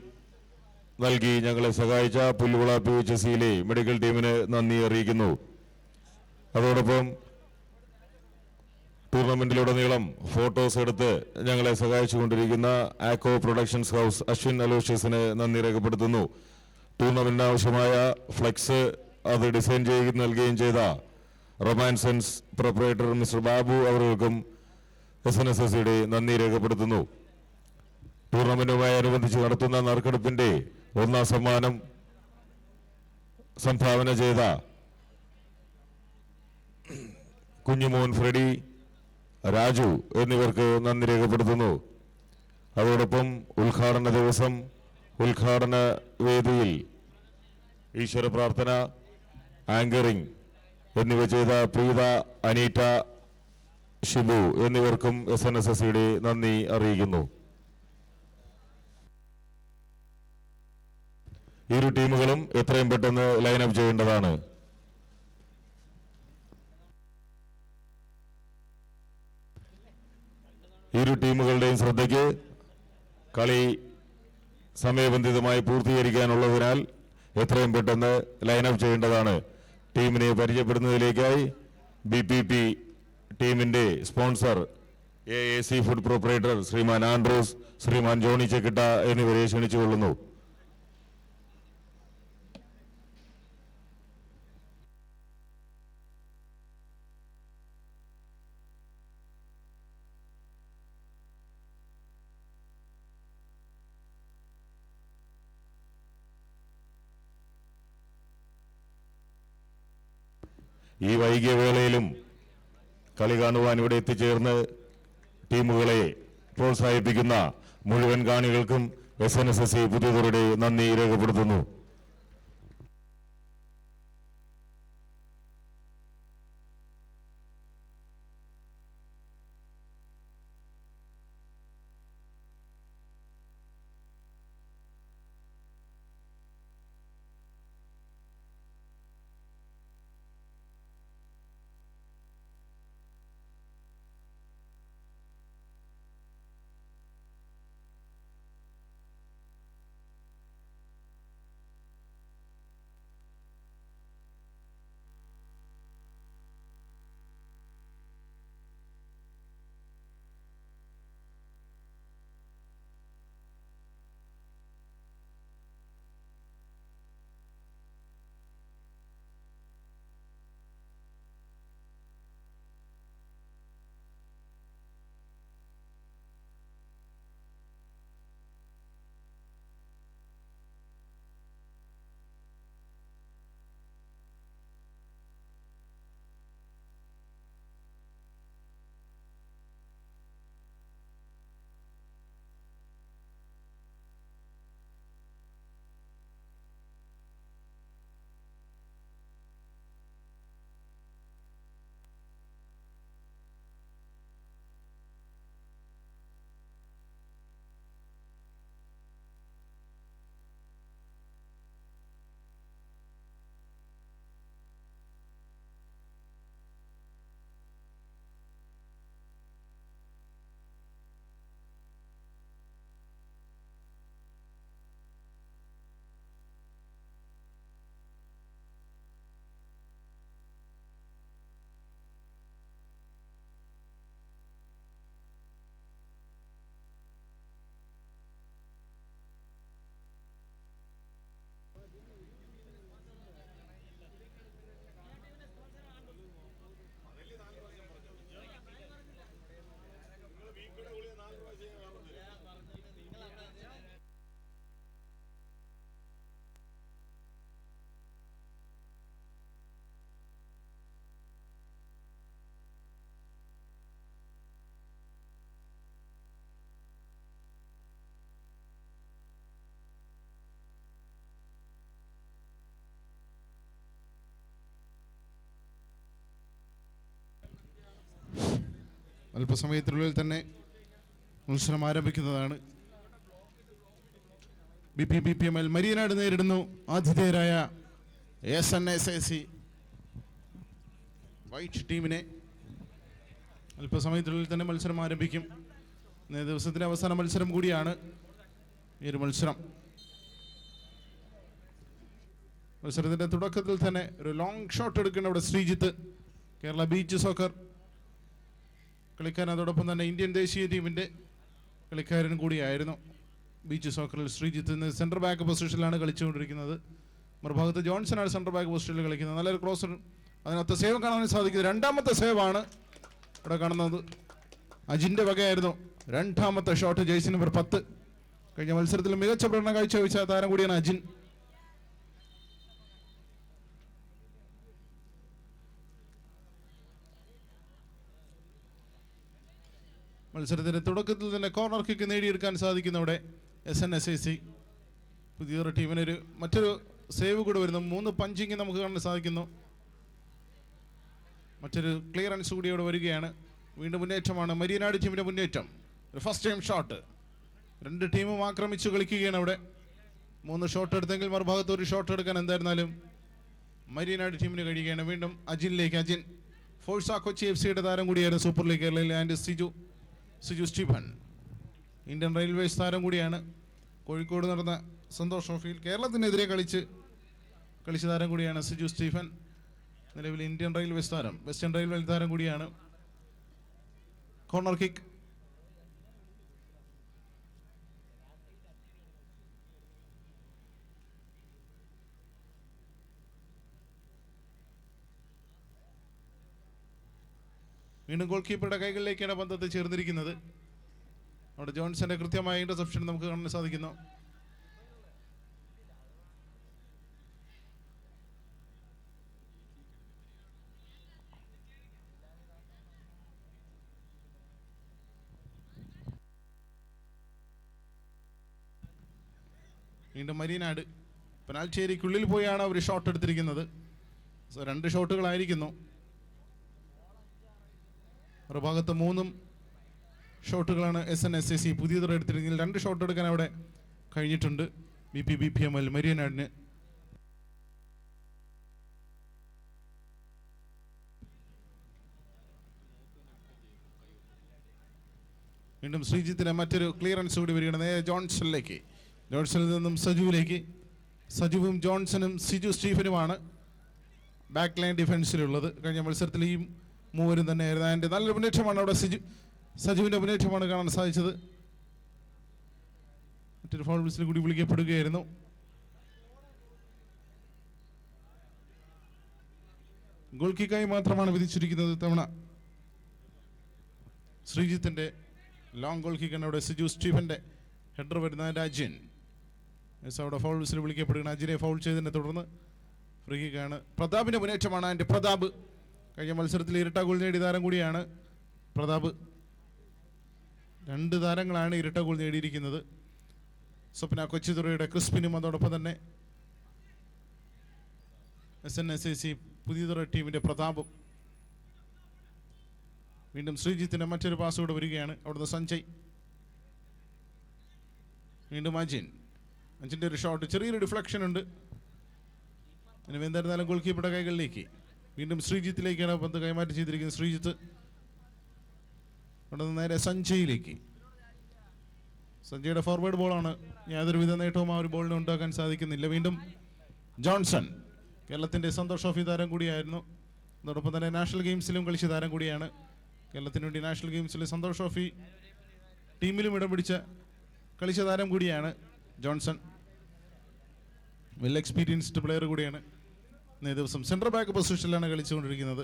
നൽകി ഞങ്ങളെ സഹായിച്ച പുല്ലുവിള PHSCയിലെ മെഡിക്കൽ ടീമിന് നന്ദി അറിയിക്കുന്നു. അതോടൊപ്പം ടൂർണമെന്റിലുടനീളം ഫോട്ടോസ് എടുത്ത് ഞങ്ങളെ സഹായിച്ചുകൊണ്ടിരിക്കുന്ന ആക്കോ പ്രൊഡക്ഷൻസ് ഹൗസ് അശ്വിൻ അലോഷ്യസിന് നന്ദി രേഖപ്പെടുത്തുന്നു. ടൂർണമെന്റിന് ആവശ്യമായ ഫ്ലെക്സ് അത് ഡിസൈൻ ചെയ്ത് നൽകുകയും ചെയ്ത റൊമാൻസൻസ് പ്രൊപ്പറേറ്റർ മിസ്റ്റർ ബാബു അവർക്കും SNSSCയുടെ നന്ദി രേഖപ്പെടുത്തുന്നു. ടൂർണമെന്റുമായി അനുബന്ധിച്ച് നടത്തുന്ന നറുക്കെടുപ്പിന്റെ ഒന്നാം സമ്മാനം സംഭാവന ചെയ്ത കുഞ്ഞുമോൻ ഫ്രെഡി, രാജു എന്നിവർക്ക് നന്ദി രേഖപ്പെടുത്തുന്നു. അതോടൊപ്പം ഉദ്ഘാടന ദിവസം ഉദ്ഘാടന വേദിയിൽ ഈശ്വര പ്രാർത്ഥന, ആങ്കറിംഗ് എന്നിവ ചെയ്ത പ്രീത, അനീറ്റ, ഷിബു എന്നിവർക്കും SNSSയുടെ നന്ദി അറിയിക്കുന്നു. ഇരു ടീമുകളും എത്രയും പെട്ടെന്ന് ലൈനപ്പ് ചെയ്യേണ്ടതാണ്. ഇരു ടീമുകളുടെയും ശ്രദ്ധയ്ക്ക് കളി സമയബന്ധിതമായി പൂർത്തീകരിക്കാനുള്ളതിനാൽ എത്രയും പെട്ടെന്ന് ലൈനപ്പ് ചെയ്യേണ്ടതാണ്. ടീമിനെ പരിചയപ്പെടുന്നതിലേക്കായി BPP ടീമിന്റെ സ്പോൺസർ AAC ഫുഡ് പ്രൊപ്പറേറ്റർ ശ്രീമാൻ ആൻഡ്രൂസ്, ശ്രീമാൻ ജോണി ചെക്കിട്ട എന്നിവരെ ക്ഷണിച്ചുകൊള്ളുന്നു. ഈ വൈകിയ വേളയിലും കളി കാണുവാൻ ഇവിടെ എത്തിച്ചേർന്ന് ടീമുകളെ പ്രോത്സാഹിപ്പിക്കുന്ന മുഴുവൻ കാണികൾക്കും SNSS പുതിയതോടെ നന്ദി രേഖപ്പെടുത്തുന്നു. അല്പസമയത്തിനുള്ളിൽ തന്നെ മത്സരം ആരംഭിക്കുന്നതാണ്. BPPML മരിയനാട് നേരിടുന്നു ആതിഥേയരായ SNSS വൈറ്റ് ടീമിനെ. അല്പസമയത്തിനുള്ളിൽ തന്നെ മത്സരം ആരംഭിക്കും. ഇന്നേ ദിവസത്തിൻ്റെ അവസാന മത്സരം കൂടിയാണ് ഈ ഒരു മത്സരം. മത്സരത്തിൻ്റെ തുടക്കത്തിൽ തന്നെ ഒരു ലോങ് ഷോട്ട് എടുക്കുന്ന ഇവിടെ ശ്രീജിത്ത്, കേരള ബീച്ച് സോക്കർ കളിക്കാരൻ, അതോടൊപ്പം തന്നെ ഇന്ത്യൻ ദേശീയ ടീമിൻ്റെ കളിക്കാരൻ കൂടിയായിരുന്നു. ബീച്ച് സോക്കറിൽ ശ്രീജിത്ത് ഇന്ന് സെൻറ്റർ ബാക്ക് പൊസിഷനിലാണ് കളിച്ചുകൊണ്ടിരിക്കുന്നത്. മറുഭാഗത്ത് ജോൺസനാണ് സെൻറ്റർ ബാക്ക് പൊസിഷനിൽ കളിക്കുന്നത്. നല്ലൊരു ക്രോസർ, അതിനകത്ത് സേവ് കാണാൻ സാധിക്കുന്നത്. രണ്ടാമത്തെ സേവാണ് ഇവിടെ കാണുന്നത്. അജിൻ്റെ വകയായിരുന്നു രണ്ടാമത്തെ ഷോട്ട്. ജേഴ്സി നമ്പർ 10 കഴിഞ്ഞ മത്സരത്തിൽ മികച്ച പ്രകടനം കാഴ്ചവെച്ച താരം കൂടിയാണ് അജിൻ. മത്സരത്തിൻ്റെ തുടക്കത്തിൽ തന്നെ കോർണർ കിക്ക് നേടിയെടുക്കാൻ സാധിക്കുന്നവിടെ SNSAC പുതിയൊരു ടീമിനൊരു മറ്റൊരു സേവ് കൂടെ വരുന്നു. 3 പഞ്ചിങ് നമുക്ക് കാണാൻ സാധിക്കുന്നു. മറ്റൊരു ക്ലിയറൻസ് കൂടി അവിടെ വരികയാണ്. വീണ്ടും മുന്നേറ്റമാണ് മരിയനാട് ടീമിൻ്റെ മുന്നേറ്റം. ഒരു ഫസ്റ്റ് ടൈം ഷോട്ട്. 2 ടീമും ആക്രമിച്ചു കളിക്കുകയാണ് അവിടെ. 3 ഷോട്ട് എടുത്തെങ്കിൽ മറുഭാഗത്ത് ഒരു ഷോട്ട് എടുക്കാൻ എന്തായിരുന്നാലും മരിയനാട് ടീമിന് കഴിയുകയാണ്. വീണ്ടും അജിനിലേക്ക്. അജിൻ ഫോഴ്സ കൊച്ചി FC താരം കൂടിയായിരുന്നു സൂപ്പർ ലീഗ് കേരളയിൽ. And Siju Stephen Indian railways താരം കൂടിയാണ്. കോഴിക്കോട് നടന്ന സന്തോഷ് ട്രോഫിയിൽ കേരളത്തിനെതിരെ കളിച്ച താരം കൂടിയാണ് സിജു സ്റ്റീഫൻ. നിലവിൽ ഇന്ത്യൻ റെയിൽവേസ് താരം, വെസ്റ്റേൺ റെയിൽവേ താരം കൂടിയാണ്. Corner kick. വീണ്ടും ഗോൾ കീപ്പറുടെ കൈകളിലേക്കാണ് പന്തത്ത് ചേർന്നിരിക്കുന്നത്. അവിടെ ജോൺസന്റെ കൃത്യമായ ഇന്റർസെപ്ഷൻ നമുക്ക് കാണാൻ സാധിക്കുന്നു. വീണ്ടും മരിയനാട് പെനാൽറ്റി ഏരിയയ്ക്കുള്ളിൽ പോയാണ് അവർ ഷോട്ട് എടുത്തിരിക്കുന്നത്. 2 ഷോട്ടുകളായിരിക്കുന്നു. മറുഭാഗത്ത് 3 ഷോട്ടുകളാണ് SNSAC പുതിയതോടെ എടുത്തിരിക്കുന്നത്. 2 ഷോട്ട് എടുക്കാൻ അവിടെ കഴിഞ്ഞിട്ടുണ്ട് BPBPML മരിയനാടിന്. വീണ്ടും ശ്രീജിത്തിന് മറ്റൊരു ക്ലിയറൻസ് കൂടി വരികയാണ്. നേരെ ജോൺസണിലേക്ക്. ജോൺസണിൽ നിന്നും സജുവിലേക്ക്. സജുവും ജോൺസണും സിജു സ്റ്റീഫനുമാണ് ബാക്ക് ലൈൻ ഡിഫൻസിലുള്ളത്. കഴിഞ്ഞ മത്സരത്തിൽ ഈ മൂവരും തന്നെയായിരുന്നു. അതിൻ്റെ നല്ലൊരു മുന്നേറ്റമാണ് അവിടെ സജുവിൻ്റെ മുന്നേറ്റമാണ് കാണാൻ സാധിച്ചത്. മറ്റൊരു ഫൗൾ വിസിൽ കൂടി വിളിക്കപ്പെടുകയായിരുന്നു. ഗോൾ കിക്കായി മാത്രമാണ് വിധിച്ചിരിക്കുന്നത് ഇത്തവണ. ശ്രീജിത്തിൻ്റെ ലോങ് ഗോൾ കിക്കാണ് അവിടെ. സിജു സ്റ്റീഫൻ്റെ ഹെഡർ വരുന്ന അജിൻ. അവിടെ ഫൗൾ വിസിൽ വിളിക്കപ്പെടുകയാണ്. അജിനെ ഫൗൾ ചെയ്തതിനെ തുടർന്ന് ഫ്രീ കിക്കാണ്. പ്രതാപിൻ്റെ മുന്നേറ്റമാണ്. അതിൻ്റെ പ്രതാപ് കഴിഞ്ഞ മത്സരത്തിൽ ഇരട്ട ഗോൾ നേടിയ താരം കൂടിയാണ് പ്രതാപ്. 2 താരങ്ങളാണ് ഇരട്ട ഗോൾ നേടിയിരിക്കുന്നത്. സ്വപ്ന കൊച്ചിത്തുറയുടെ ക്രിസ്പിനും അതോടൊപ്പം തന്നെ SNSAC പുതിയതുറ ടീമിൻ്റെ പ്രതാപും. വീണ്ടും ശ്രീജിത്തിൻ്റെ മറ്റൊരു പാസ് കൂടെ വരികയാണ്. അവിടുന്ന് സഞ്ജയ്. വീണ്ടും അജിൻ്റെ ഒരു ഷോട്ട്. ചെറിയൊരു ഡിഫ്ലക്ഷൻ ഉണ്ട്. ഇനി എന്തായിരുന്നാലും ഗോൾ കീപ്പറുടെ കൈകളിലേക്ക്. വീണ്ടും ശ്രീജിത്തിലേക്കാണ് പന്ത് കൈമാറ്റം ചെയ്തിരിക്കുന്നത്. ശ്രീജിത്ത് അവിടെ നിന്ന് നേരെ സഞ്ജയിലേക്ക്. സഞ്ജയുടെ ഫോർവേഡ് ബോളാണ്. യാതൊരുവിധ നേട്ടവും ആ ഒരു ബോളിന് ഉണ്ടാക്കാൻ സാധിക്കുന്നില്ല. വീണ്ടും ജോൺസൺ കേരളത്തിൻ്റെ സന്തോഷ് ട്രോഫി താരം കൂടിയായിരുന്നു. അതോടൊപ്പം തന്നെ നാഷണൽ ഗെയിംസിലും കളിച്ച താരം കൂടിയാണ്. കേരളത്തിന് വേണ്ടി നാഷണൽ ഗെയിംസിൽ സന്തോഷ് ട്രോഫി ടീമിലും ഇടം പിടിച്ച കളിച്ച താരം കൂടിയാണ് ജോൺസൺ. വെൽ എക്സ്പീരിയൻസ്ഡ് പ്ലെയർ കൂടിയാണ്. ഇന്നേ ദിവസം സെൻട്രൽ ബാക്ക് പൊസിഷനിലാണ് കളിച്ചുകൊണ്ടിരിക്കുന്നത്.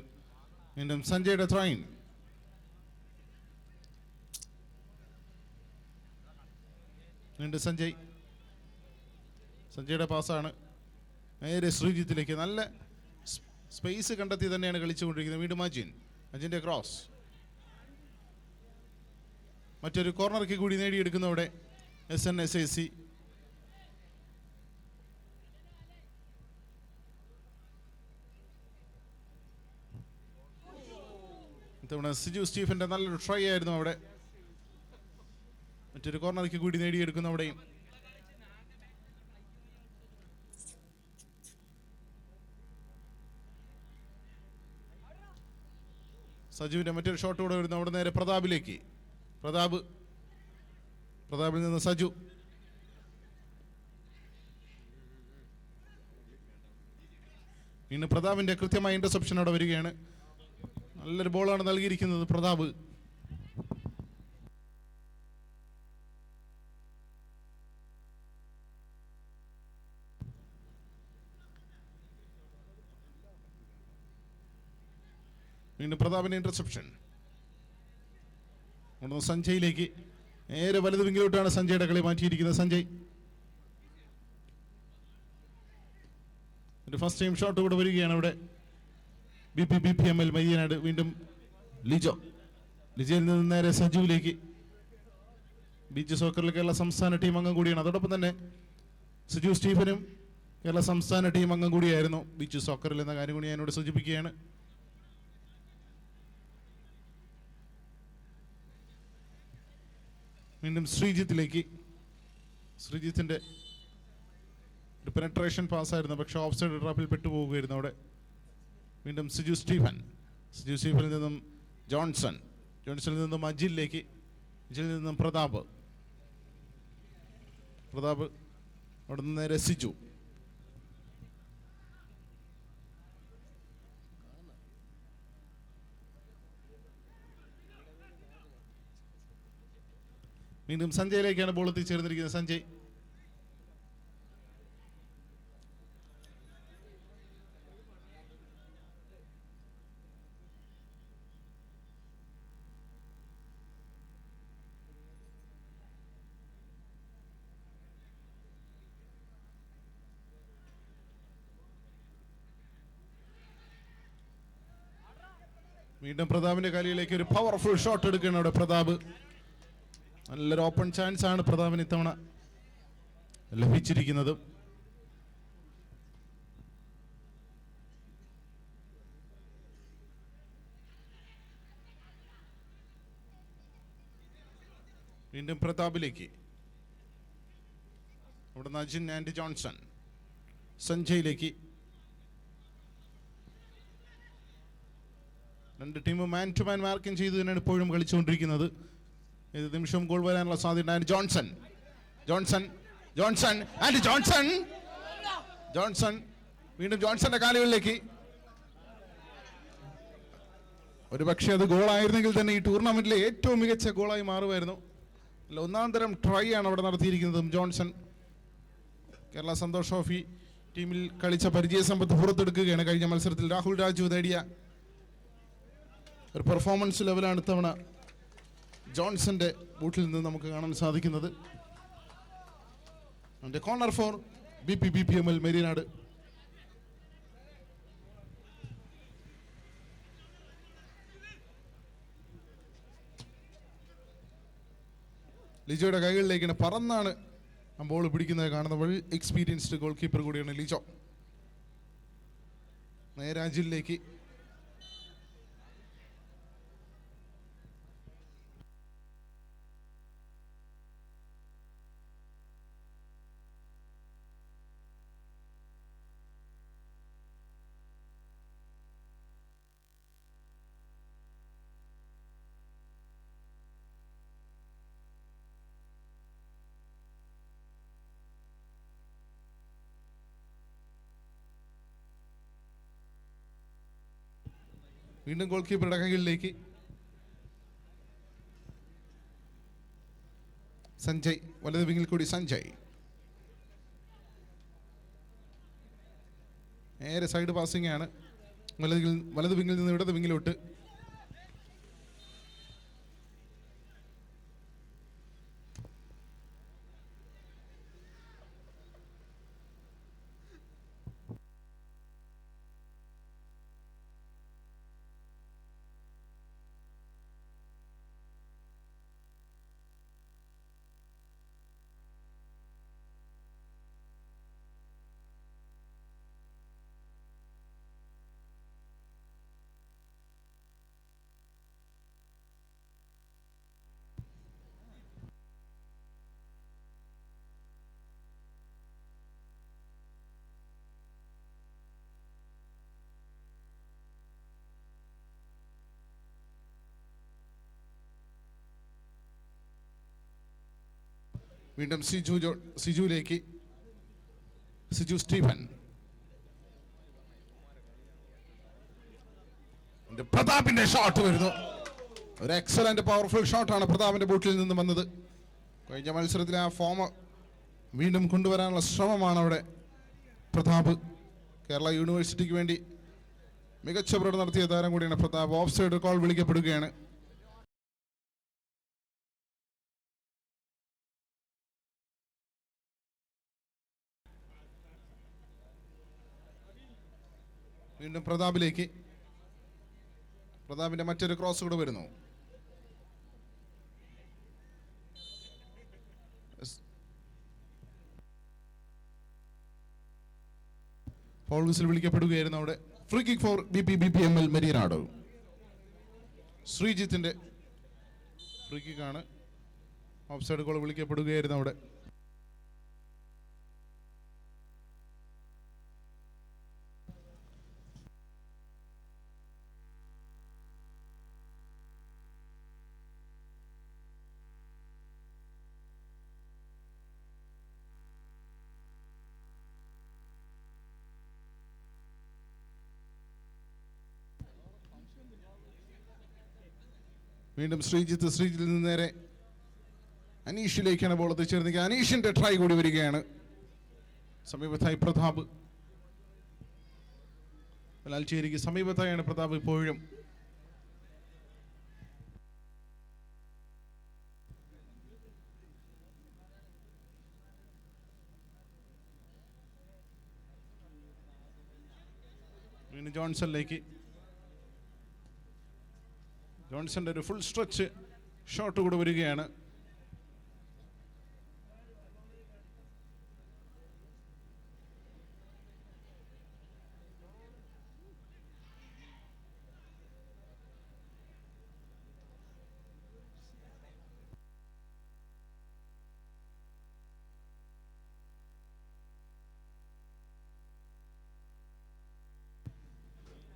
വീണ്ടും സഞ്ജയുടെ ത്രൈൻ. വീണ്ടും സഞ്ജയുടെ പാസ്സാണ് നേരെ ശ്രീജിത്തിലേക്ക്. നല്ല സ്പേസ് കണ്ടെത്തി തന്നെയാണ് കളിച്ചുകൊണ്ടിരിക്കുന്നത്. വീണ്ടും അജിൻ്റെ ക്രോസ്. മറ്റൊരു കോർണർക്ക് കൂടി നേടിയെടുക്കുന്നവിടെ SNSAC. ഇത്തവണ സിജു സ്റ്റീഫൻ്റെ നല്ലൊരു ട്രൈ ആയിരുന്നു അവിടെ. മറ്റൊരു കോർണർക്ക് കൂടി നേടിയെടുക്കുന്ന അവിടെയും. സജുവിൻ്റെ മറ്റൊരു ഷോട്ട് കൂടെ വരുന്നു. അവിടെ നേരെ പ്രതാപിലേക്ക്. പ്രതാപിൽ നിന്ന് സജു. വീണ്ടും പ്രതാപിൻ്റെ കൃത്യമായ ഇന്റർസെപ്ഷൻ അവിടെ വരികയാണ്. നല്ലൊരു ബോളാണ് നൽകിയിരിക്കുന്നത് പ്രതാപ്. വീണ്ടും പ്രതാപിന്റെ ഇന്റർസെപ്ഷൻ. സഞ്ജയിലേക്ക് നേരെ വലത് വിങ്ങിലോട്ടാണ് സഞ്ജയുടെ കളി മാറ്റിയിരിക്കുന്നത്. സഞ്ജയ് ഒരു ഫസ്റ്റ് ടൈം ഷോട്ട് കൂടെ വരികയാണ് അവിടെ. BPBPML മരിയനാട്. വീണ്ടും ലിജോ ലിജയിൽ നിന്ന് നേരെ സജുവിലേക്ക്. ബീച്ച് സോക്കറിൽ കേരള സംസ്ഥാന ടീം അംഗം കൂടിയാണ്. അതോടൊപ്പം തന്നെ സജു സ്റ്റീഫനും കേരള സംസ്ഥാന ടീം അംഗം കൂടിയായിരുന്നു ബീച്ച് സോക്കറിൽ എന്ന കാര്യം കൂടി ഞാനിവിടെ സൂചിപ്പിക്കുകയാണ്. വീണ്ടും ശ്രീജിത്തിലേക്ക്. ശ്രീജിത്തിന്റെ ഒരു പെനട്രേഷൻ പാസ്സായിരുന്നു, പക്ഷെ ഓഫ് സൈഡ് ട്രാപ്പിൽ പെട്ടുപോകുകയായിരുന്നു അവിടെ. വീണ്ടും സിജു സ്റ്റീഫൻ. സിജു സ്റ്റീഫനിൽ നിന്നും ജോൺസൺ. ജോൺസണിൽ നിന്നും അജിലിലേക്ക്. അജിലിൽ നിന്നും പ്രതാപ്. അവിടെ നിന്ന് നേരെ സിജു. വീണ്ടും സഞ്ജയിലേക്കാണ് ബോൾ എത്തിച്ചേർന്നിരിക്കുന്നത്. സഞ്ജയ് വീണ്ടും പ്രതാപിന്റെ കാലിയിലേക്ക് ഒരു പവർഫുൾ ഷോട്ട് എടുക്കുകയാണ് അവിടെ പ്രതാപ്. നല്ലൊരു ഓപ്പൺ ചാൻസ് ആണ് പ്രതാപിന് ഇത്തവണ ലഭിച്ചിരിക്കുന്നത്. വീണ്ടും പ്രതാപിലേക്ക്. അവിടെ നിന്ന് അജിൻ ആൻഡ് ജോൺസൺ. സഞ്ജയിലേക്ക്. രണ്ട് ടീമും മാൻ ടു മാൻ മാർക്കിംഗ് ചെയ്ത് തന്നെയാണ് ഇപ്പോഴും കളിച്ചുകൊണ്ടിരിക്കുന്നത്. ഏത് നിമിഷവും ഗോൾ വരാനുള്ള സാധ്യത. Johnson Johnson Johnson and Johnson Johnson വീണ്ടും ജോൺസന്റെ കാലുകളിലേക്ക്. ഒരു പക്ഷേ അത് ഗോളായിരുന്നെങ്കിൽ തന്നെ ഈ ടൂർണമെന്റിലെ ഏറ്റവും മികച്ച ഗോളായി മാറുമായിരുന്നു. ഒന്നാം തരം ട്രൈ ആണ് അവിടെ നടത്തിയിരിക്കുന്നതും ജോൺസൺ. കേരള സന്തോഷ് ട്രോഫി ടീമിൽ കളിച്ച പരിചയ സമ്പത്ത് പുറത്തെടുക്കുകയാണ്. കഴിഞ്ഞ മത്സരത്തിൽ രാഹുൽ രാജു നേടിയ ഒരു പെർഫോമൻസ് ലെവലാണ് ഇത്തവണ ജോൺസന്റെ ബൂട്ടിൽ നിന്ന് നമുക്ക് കാണാൻ സാധിക്കുന്നത്. കോർണർ ഫോർ BPBPML മേരിനാട്. ലിജോയുടെ കൈകളിലേക്കാണ്. പറന്നാണ് ബോൾ പിടിക്കുന്നത് കാണുന്ന വെൽ എക്സ്പീരിയൻസ്ഡ് ഗോൾ കീപ്പർ കൂടിയാണ് ലിജോ. നേരെ അജിലിലേക്ക്. വീണ്ടും ഗോൾ കീപ്പറുടെ കൈകളിലേക്ക്. സഞ്ജയ് വലത് വിങ്ങിൽ കൂടി. സഞ്ജയ് നേരെ സൈഡ് പാസിംഗ് ആണ്. വലത് വിങ്ങിൽ നിന്ന് ഇടത് വിങ്ങിലോട്ട്. വീണ്ടും സിജുവിലേക്ക്. സിജു സ്റ്റീഫൻ. പ്രതാപിന്റെ ഷോട്ട് വരുന്നു. ഒരു എക്സലന്റ് പവർഫുൾ ഷോട്ടാണ് പ്രതാപിന്റെ ബൂട്ടിൽ നിന്ന് വന്നത്. കഴിഞ്ഞ മത്സരത്തിലെ ആ ഫോം വീണ്ടും കൊണ്ടുവരാനുള്ള ശ്രമമാണ് അവിടെ പ്രതാപ്. കേരള യൂണിവേഴ്സിറ്റിക്ക് വേണ്ടി മികച്ച പ്രകടനം നടത്തിയ താരം കൂടിയാണ് പ്രതാപ്. ഓഫ് സൈഡ് കോൾ വിളിക്കപ്പെടുകയാണ്. വീണ്ടും പ്രതാപിലേക്ക്. പ്രതാപിന്റെ മറ്റൊരു ക്രോസ് കൂടെ വരുന്നു. ഫോൾ വിസിൽ വിളിക്കപ്പെടുകയായിരുന്നു അവിടെ. Free kick for BPBPML Marianad. ശ്രീജിത്തിന്റെ ഫ്രീ കിക്കാണ്. ഓഫ് സൈഡ് ഗോൾ വിളിക്കപ്പെടുകയായിരുന്നു അവിടെ. വീണ്ടും ശ്രീജിത്തിൽ നിന്ന് നേരെ അനീഷിലേക്കാണ് ബോൾ എത്തിച്ചേർന്നത്. അനീഷിന്റെ ട്രൈ കൂടി വരികയാണ്. സമീപത്തായി പ്രതാപ്. ലാൽച്ചേരിക്ക് സമീപത്തായാണ് പ്രതാപ് ഇപ്പോഴും. വീണ്ടും ജോൺസണിലേക്ക്. ജോൺസന്റെ ഒരു ഫുൾ സ്ട്രെച്ച് ഷോട്ട് കൂടെ വരികയാണ്.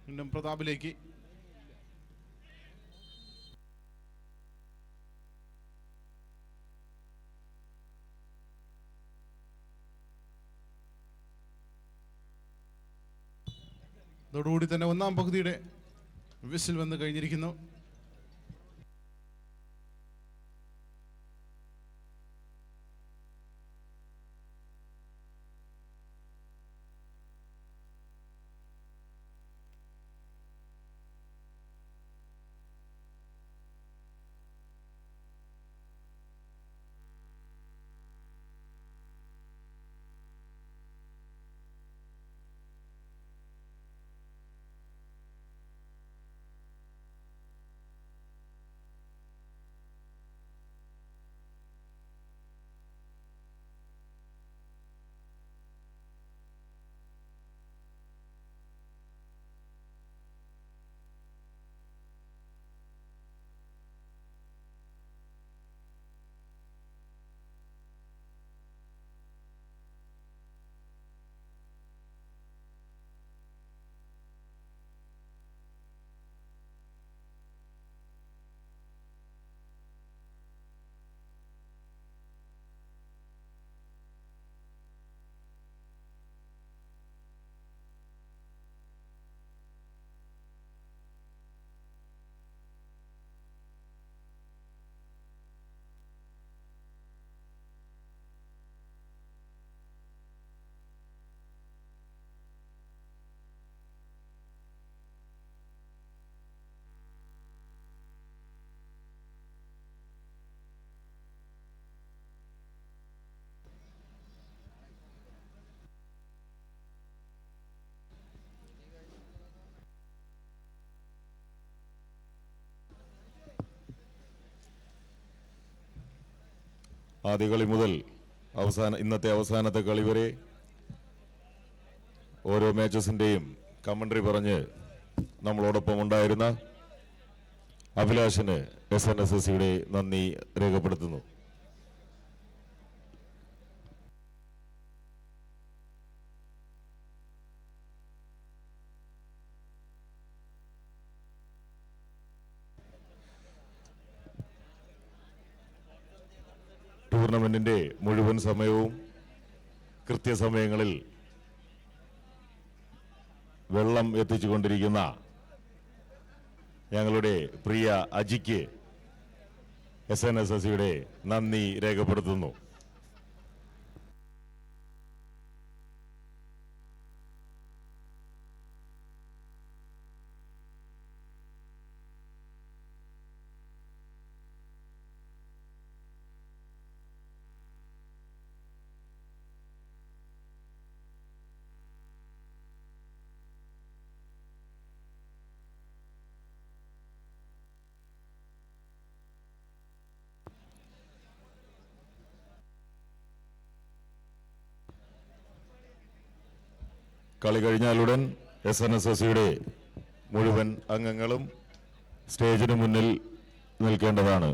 വീണ്ടും പ്രതാപിലേക്ക്. അതോടുകൂടി തന്നെ ഒന്നാം പകുതിയുടെ വിസിൽ വന്ന് കഴിഞ്ഞിരിക്കുന്നു. ആദ്യ കളി മുതൽ ഇന്നത്തെ അവസാനത്തെ കളി വരെ ഓരോ മാച്ചസിന്റെയും കമന്ററി പറഞ്ഞ് നമ്മളോടൊപ്പം ഉണ്ടായിരുന്ന അഭിലാഷിന് SNSSയുടെ നന്ദി രേഖപ്പെടുത്തുന്നു. ടൂർണമെന്റിന്റെ മുഴുവൻ സമയവും കൃത്യസമയങ്ങളിൽ വെള്ളം എത്തിച്ചുകൊണ്ടിരിക്കുന്ന ഞങ്ങളുടെ പ്രിയ അജിക്ക് SNSSയുടെ നന്ദി രേഖപ്പെടുത്തുന്നു. കളി കഴിഞ്ഞാലുടൻ SNSSയുടെ മുഴുവൻ അംഗങ്ങളും സ്റ്റേജിന് മുന്നിൽ നിൽക്കേണ്ടതാണ്.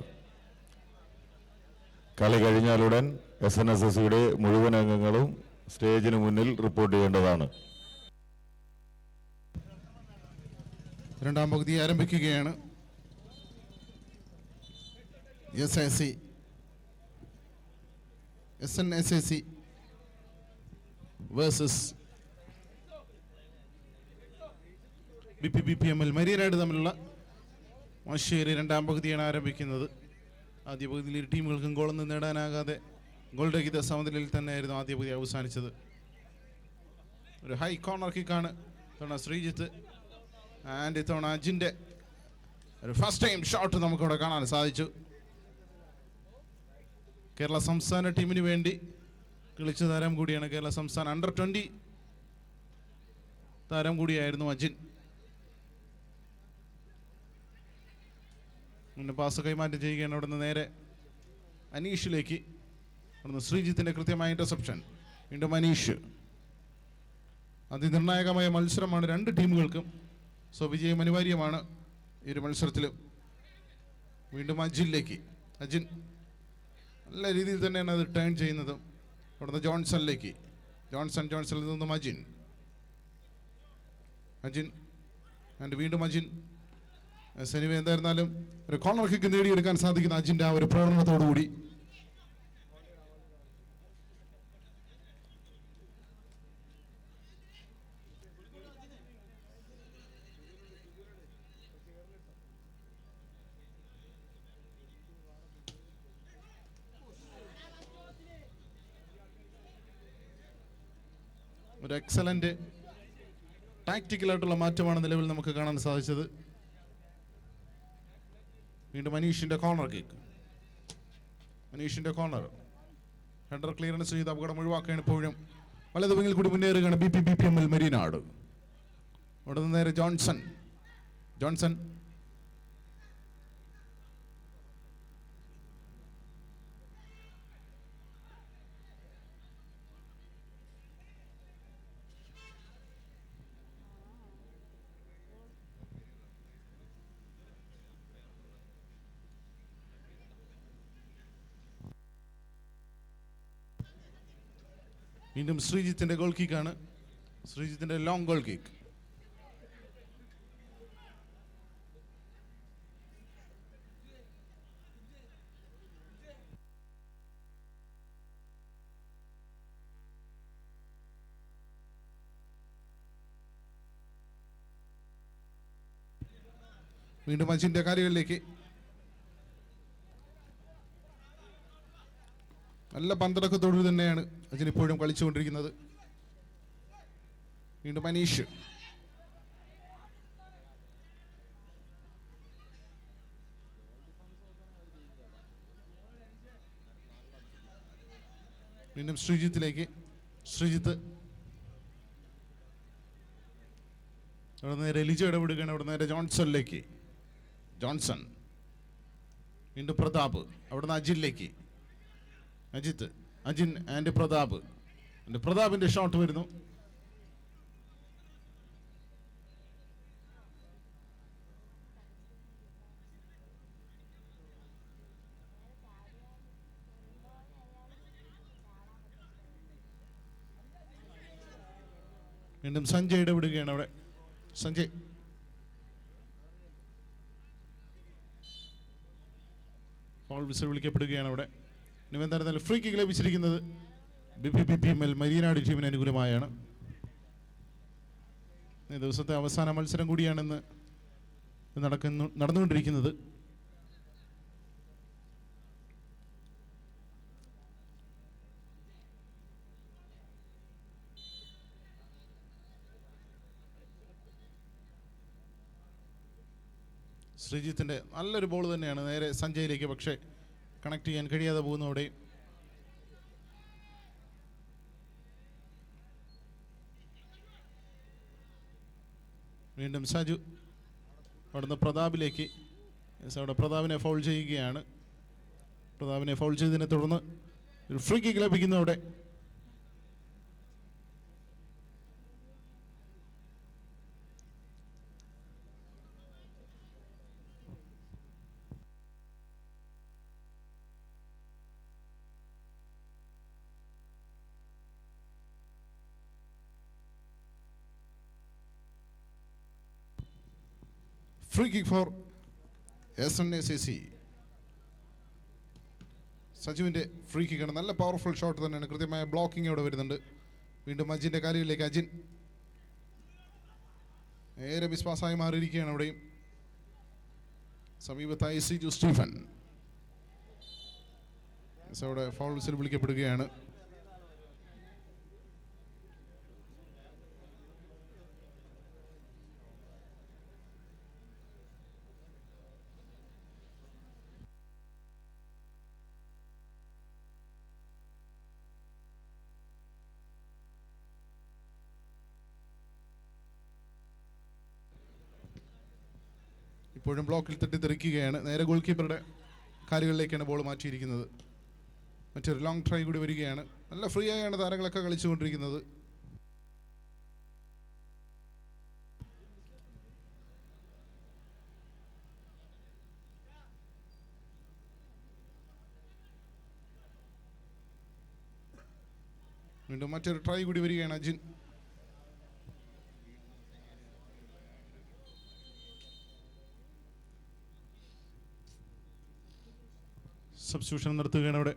കളി കഴിഞ്ഞാലുടൻ SNSSയുടെ മുഴുവൻ അംഗങ്ങളും സ്റ്റേജിന് മുന്നിൽ റിപ്പോർട്ട് ചെയ്യേണ്ടതാണ്. രണ്ടാം പകുതി ആരംഭിക്കുകയാണ്. SNSSC വേഴ്സസ് BPBPML മരിയനാട് തമ്മിലുള്ള വാശിയേറിയ രണ്ടാം പകുതിയാണ് ആരംഭിക്കുന്നത്. ആദ്യ പകുതിയിൽ ഇരു ടീമുകൾക്കും ഗോളൊന്നും നേടാനാകാതെ ഗോൾ രഹിത സമനിലയിൽ തന്നെയായിരുന്നു ആദ്യ പകുതി അവസാനിച്ചത്. ഒരു ഹൈ കോർണർ കിക്കാണ് ഇത്തവണ ശ്രീജിത്ത് ആൻഡ് ഇത്തവണ അജിൻ്റെ ഒരു ഫസ്റ്റ് ടൈം ഷോട്ട് നമുക്കിവിടെ കാണാൻ സാധിച്ചു. കേരള സംസ്ഥാന ടീമിന് വേണ്ടി കളിച്ച താരം കൂടിയാണ്. കേരള സംസ്ഥാന അണ്ടർ-20 താരം കൂടിയായിരുന്നു അജിൻ. പിന്നെ പാസ് കൈമാറ്റം ചെയ്യുകയാണ്. അവിടെ നിന്ന് നേരെ അനീഷിലേക്ക്. അവിടുന്ന് ശ്രീജിത്തിൻ്റെ കൃത്യമായ ഇൻ്റർസെപ്ഷൻ. വീണ്ടും അനീഷ്. അതിനിർണായകമായ മത്സരമാണ് രണ്ട് ടീമുകൾക്കും. സോ വിജയം അനിവാര്യമാണ് ഈ ഒരു മത്സരത്തിൽ. വീണ്ടും അജിനിലേക്ക്. അജിൻ നല്ല രീതിയിൽ തന്നെയാണ് അത് ടേൺ ചെയ്യുന്നത്. അവിടുന്ന് ജോൺസണിലേക്ക്. ജോൺസണിൽ നിന്നും അജിൻ ആൻഡ് വീണ്ടും അജിൻ. എനിവേ എന്തായിരുന്നാലും ഒരു കോർണർ കിക്ക് നേടിയെടുക്കാൻ സാധിക്കുന്ന അജിൻ്റെ ആ ഒരു പ്രകടനത്തോടുകൂടി ഒരു എക്സലന്റ് ടാക്റ്റിക്കലായിട്ടുള്ള മാറ്റമാണ് നിലവിൽ നമുക്ക് കാണാൻ സാധിച്ചത്. വീണ്ടും മനീഷിന്റെ കോർണർ കിക്ക്. മനീഷിന്റെ കോർണർ ഹെഡർ ക്ലിയറൻസ് ചെയ്ത് അപകടം ഒഴിവാക്കുകയാണ്. ഇപ്പോഴും വലതു വിങ്ങിൽ കൂടി മുന്നേറുകയാണ് BPBPML മരിയനാട്. അവിടെ നിന്ന് നേരെ ജോൺസൺ. വീണ്ടും ശ്രീജിത്തിന്റെ ഗോൾ കിക്കാണ്. ശ്രീജിത്തിന്റെ ലോങ് ഗോൾ കിക്ക്. വീണ്ടും അജിന്റെ കാര്യങ്ങളിലേക്ക്. നല്ല പന്തടക്കത്തോടു തന്നെയാണ് അജിൻ ഇപ്പോഴും കളിച്ചുകൊണ്ടിരിക്കുന്നത്. വീണ്ടും മനീഷ്. വീണ്ടും ശ്രീജിത്തിലേക്ക്. ശ്രീജിത്ത് അവിടെ നേരെ ലിജോ ഇടപെടുകയാണ്. അവിടെ നേരെ ജോൺസണിലേക്ക്. ജോൺസൺ. വീണ്ടും പ്രതാപ്. അവിടുന്ന് അജിനിലേക്ക്. അജിൻ ആൻഡ് പ്രതാപ്. പ്രതാപിന്റെ ഷോട്ട് വരുന്നു. വീണ്ടും സഞ്ജയ് ഇടപെടുകയാണ്. അവിടെ സഞ്ജയ്. ഫൗൾ വിസിൽ വിളിക്കപ്പെടുകയാണ് അവിടെ. എന്തായിരുന്നാലും ഫ്രീ കിക്ക് ലഭിച്ചിരിക്കുന്നത് BPBPML മരിയനാട് ടീമിന് അനുകൂലമായാണ്. ഈ ദിവസത്തെ അവസാന മത്സരം കൂടിയാണെന്ന് നടന്നുകൊണ്ടിരിക്കുന്നത്. ശ്രീജിത്തിന്റെ നല്ലൊരു ബോൾ തന്നെയാണ് നേരെ സഞ്ജയിലേക്ക്. പക്ഷേ കണക്ട് ചെയ്യാൻ കഴിയാതെ പോകുന്നതോടെ വീണ്ടും സജു. അവിടുന്ന് പ്രതാപിലേക്ക്. അവിടെ പ്രതാപിനെ ഫൗൾ ചെയ്യുകയാണ്. പ്രതാപിനെ ഫൗൾ ചെയ്തതിനെ തുടർന്ന് ഒരു ഫ്രീ കിക്ക് ലഭിക്കുന്നു അവിടെ. Free kick for SNSAC. സജുവിൻ്റെ ഫ്രീ കിക്കാണ്. നല്ല പവർഫുൾ ഷോട്ട് തന്നെയാണ്. കൃത്യമായ ബ്ലോക്കിംഗ് അവിടെ വരുന്നുണ്ട്. വീണ്ടും അജിൻ്റെ കാലുകളിലേക്ക് അജിൻ നേരെ വിശ്വാസമായി മാറിയിരിക്കുകയാണ്. അവിടെയും സമീപത്തായി സിജു സ്റ്റീഫൻ. അവിടെ ഫൗൾ വിസിൽ വിളിക്കപ്പെടുകയാണ്. ഇപ്പോഴും ബ്ലോക്കിൽ തെറ്റിത്തെറിക്കുകയാണ്. നേരെ ഗോൾ കീപ്പറുടെ കാലുകളിലേക്കാണ് ബോൾ മാറ്റിയിരിക്കുന്നത്. മറ്റൊരു ലോങ് ട്രൈ കൂടി വരികയാണ്. നല്ല ഫ്രീ ആയാണ് താരങ്ങളൊക്കെ കളിച്ചുകൊണ്ടിരിക്കുന്നത്. വീണ്ടും മറ്റൊരു ട്രൈ കൂടി വരികയാണ്. അജിൻ സബ്സ്റ്റിറ്റ്യൂഷൻ നടത്തുകയാണ് അവിടെ.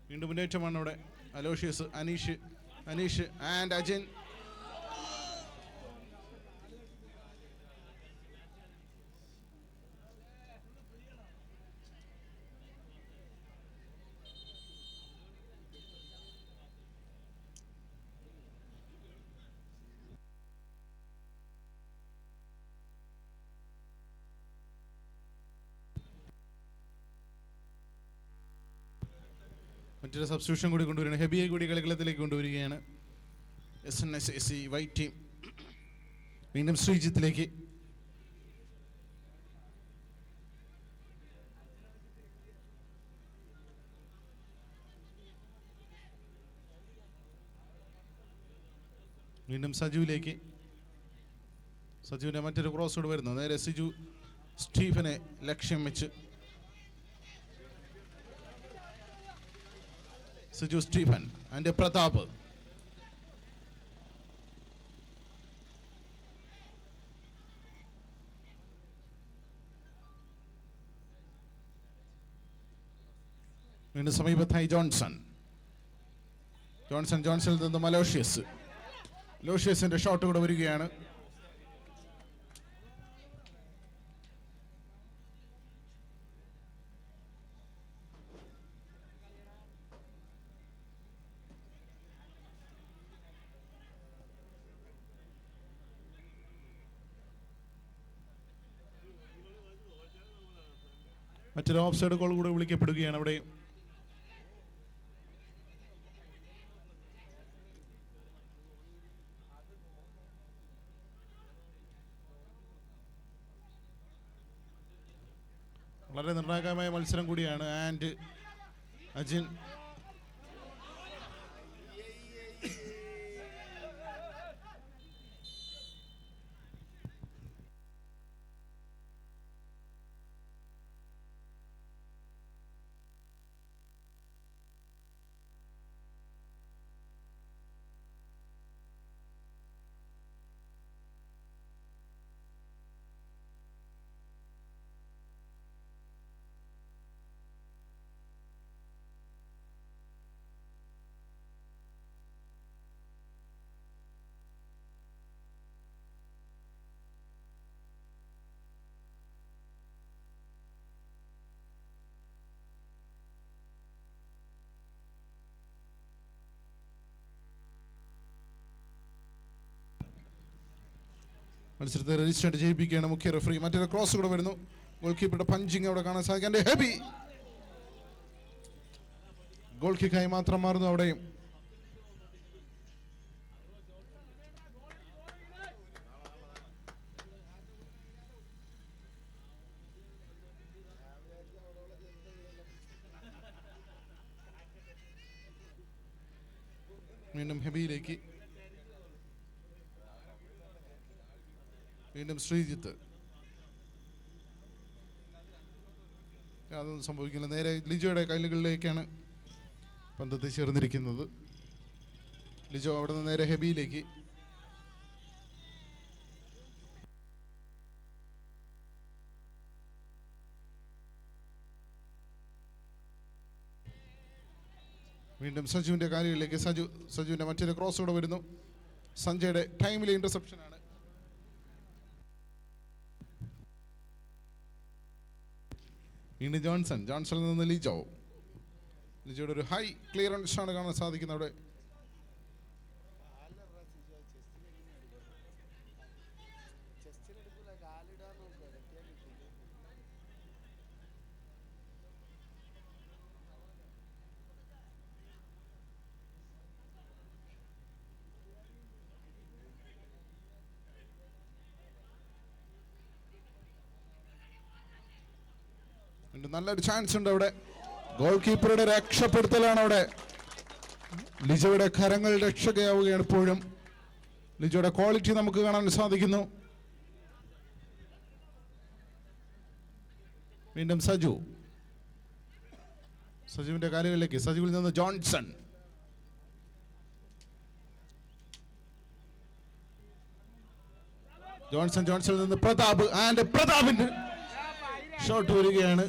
വീണ്ടും മുന്നേറ്റമാണ് അവിടെ. Aloysius, Aneesh and Ajin. മറ്റൊരു സബ്സ്റ്റിറ്റ്യൂഷൻ കൂടി കൊണ്ടുവരികയാണ്. ഹെബിയെ കൂടി കളിക്കളത്തിലേക്ക് കൊണ്ടുവരികയാണ്. SNSAC white team. വീണ്ടും ശ്രീജിത്തിലേക്ക്. വീണ്ടും സജുവിലേക്ക്. സജുവിൻ്റെ മറ്റൊരു ക്രോസ് കൂടി വരുന്നു. നേരെ സിജു സ്റ്റീഫനെ ലക്ഷ്യം വെച്ച്. Siju Stephen and Prathap. വീണ്ടും സമീപത്തായി ജോൺസണിൽ നിന്നും അലോഷ്യസിന്റെ ഷോട്ട് കൂടെ വരികയാണ്. മറ്റൊരു ഓഫ് സൈഡ് ഗോൾ കൂടെ വിളിക്കപ്പെടുകയാണ് അവിടെ. വളരെ നിർണായകമായ മത്സരം കൂടിയാണ്. ആൻഡ് അജിൻ മത്സരത്തെ രജിസ്റ്റർ ചെയ്യിപ്പിക്കുകയാണ് മുഖ്യ റെഫറി. മറ്റൊരു ക്രോസ് കൂടെ വരുന്നു. ഗോൾ കീപ്പറുടെ പഞ്ചിങ് അവിടെ കാണാൻ സാധിക്കും. ഹെബി ഗോൾ കിക്കായി മാത്രം മാറുന്നു അവിടെയും. വീണ്ടും ഹെബിയിലേക്ക്. വീണ്ടും ശ്രീജിത്ത്. അതൊന്നും സംഭവിക്കില്ല. നേരെ ലിജോയുടെ കൈലുകളിലേക്കാണ് പന്തത്ത് ചേർന്നിരിക്കുന്നത്. ലിജോ അവിടെ നിന്ന് നേരെ ഹെബിയിലേക്ക്. വീണ്ടും സജുവിൻ്റെ കാലുകളിലേക്ക്. സജുവിൻ്റെ മറ്റൊരു ക്രോസ് കൂടെ വരുന്നു. സഞ്ജയുടെ ടൈമിലെ ഇന്റർസെപ്ഷനാണ്. വീണ്ടും ജോൺസണിൽ നിന്ന് ലിജോയുടെ ഒരു ഹൈ ക്ലിയറൻസ് ആണ് കാണാൻ സാധിക്കുന്നത് അവിടെ. നല്ലൊരു ചാൻസ് ഉണ്ട് അവിടെ. ഗോൾ കീപ്പറുടെ രക്ഷപ്പെടുത്തലാണ് അവിടെ. ലിജോയുടെ കരങ്ങൾ രക്ഷകയാവുകയാണ് ഇപ്പോഴും. ലിജോയുടെ ക്വാളിറ്റി നമുക്ക് കാണാൻ സാധിക്കുന്നു. വീണ്ടും സജുവിന്റെ കാലുകളിലേക്ക്. സജുവിൽ നിന്ന് ജോൺസണിൽ നിന്ന് പ്രതാപിന്റെ ഷോട്ട് വരികയാണ്.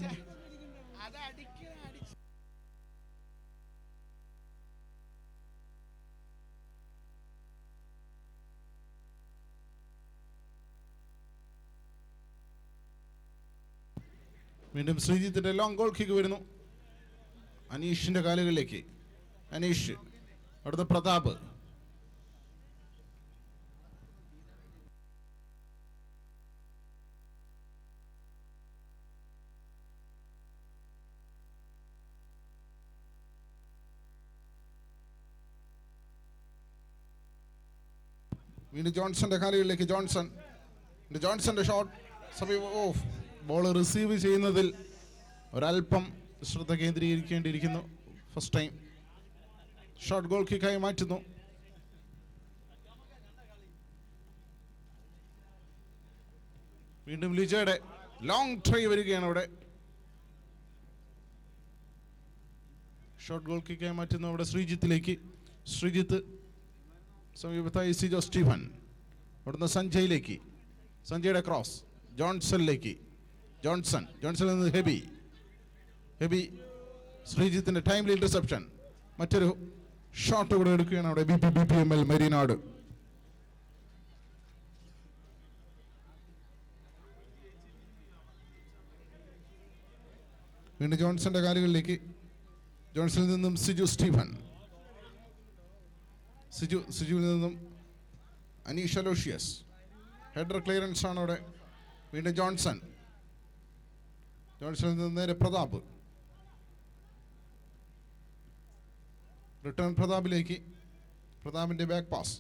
വീണ്ടും ശ്രീജിത്തിന്റെ ലോങ് ഗോൾ കിക്ക് വരുന്നു. അനീഷിന്റെ കാലുകളിലേക്ക്. അനീഷ് അവിടുത്തെ പ്രതാപ്. വീണ്ടും ജോൺസന്റെ കാലുകളിലേക്ക്. ജോൺസന്റെ ഷോട്ട് സമീപം. ബോൾ റിസീവ് ചെയ്യുന്നതിൽ ഒരല്പം ശ്രദ്ധ കേന്ദ്രീകരിക്കേണ്ടിയിരിക്കുന്നു. ഫസ്റ്റ് ടൈം ഷോട്ട് ഗോൾ കിക്കായി മാറ്റുന്നു. വീണ്ടും ലിജോയുടെ ലോങ് ട്രൈ വരികയാണ് അവിടെ. ഷോട്ട് ഗോൾ കിക്കായി മാറ്റുന്നു അവിടെ ശ്രീജിത്തിലേക്ക്. ശ്രീജിത്ത് സമീപത്തായി സിജോ സ്റ്റീഫൻ. അവിടുന്ന് സഞ്ജയുടെ ക്രോസ് ജോൺസണിലേക്ക്. ജോൺസണിൽ നിന്ന് ഹെബി. ശ്രീജിത്തിന്റെ ടൈംലി ഇന്റർസെപ്ഷൻ. മറ്റൊരു ഷോട്ട് കൂടെ എടുക്കുകയാണ് അവിടെ. BPML മരീനാട്. വീണ്ടും ജോൺസന്റെ കാലുകളിലേക്ക്. ജോൺസണിൽ നിന്നും സിജു സ്റ്റീഫൻ. സിജുവിൽ നിന്നും അനീഷ് അലോഷ്യസ്. ഹെഡർ ക്ലിയറൻസ് ആണ് അവിടെ. വീണ്ടും ജോൺസണിൽ നിന്ന് നേരെ പ്രതാപ്. റിട്ടേൺ പ്രതാപിലേക്ക്. പ്രതാപിന്റെ ബാക്ക് പാസ്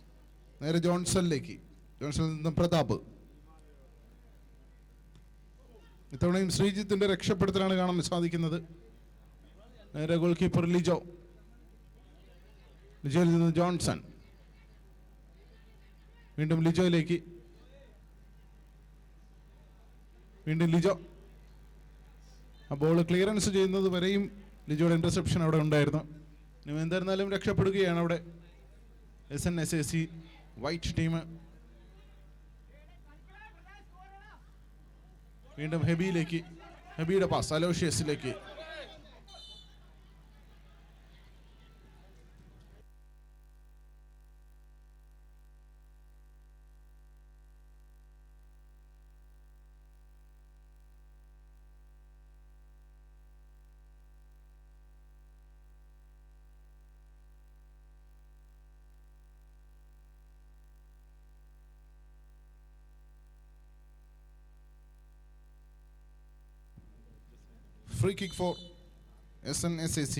നേരെ ജോൺസണിൽ നിന്നും പ്രതാപ്. ഇത്തവണയും ശ്രീജിത്തിന്റെ രക്ഷപ്പെടുത്തലാണ് കാണാൻ സാധിക്കുന്നത്. നേരെ ഗോൾ കീപ്പർ ലിജോയിൽ നിന്ന് ജോൺസൺ. വീണ്ടും ലിജോയിലേക്ക്. വീണ്ടും ലിജോ. ആ ബോൾ ക്ലിയറൻസ് ചെയ്യുന്നത് വരെയും ലിജോയുടെ ഇന്റർസെപ്ഷൻ അവിടെ ഉണ്ടായിരുന്നു. ഇനി എന്തായിരുന്നാലും രക്ഷപ്പെടുകയാണ് അവിടെ SNSAC വൈറ്റ് ടീം. വീണ്ടും ഹെബിയുടെ പാസ് അലോഷ്യസിലേക്ക്. Free kick for SNSAC.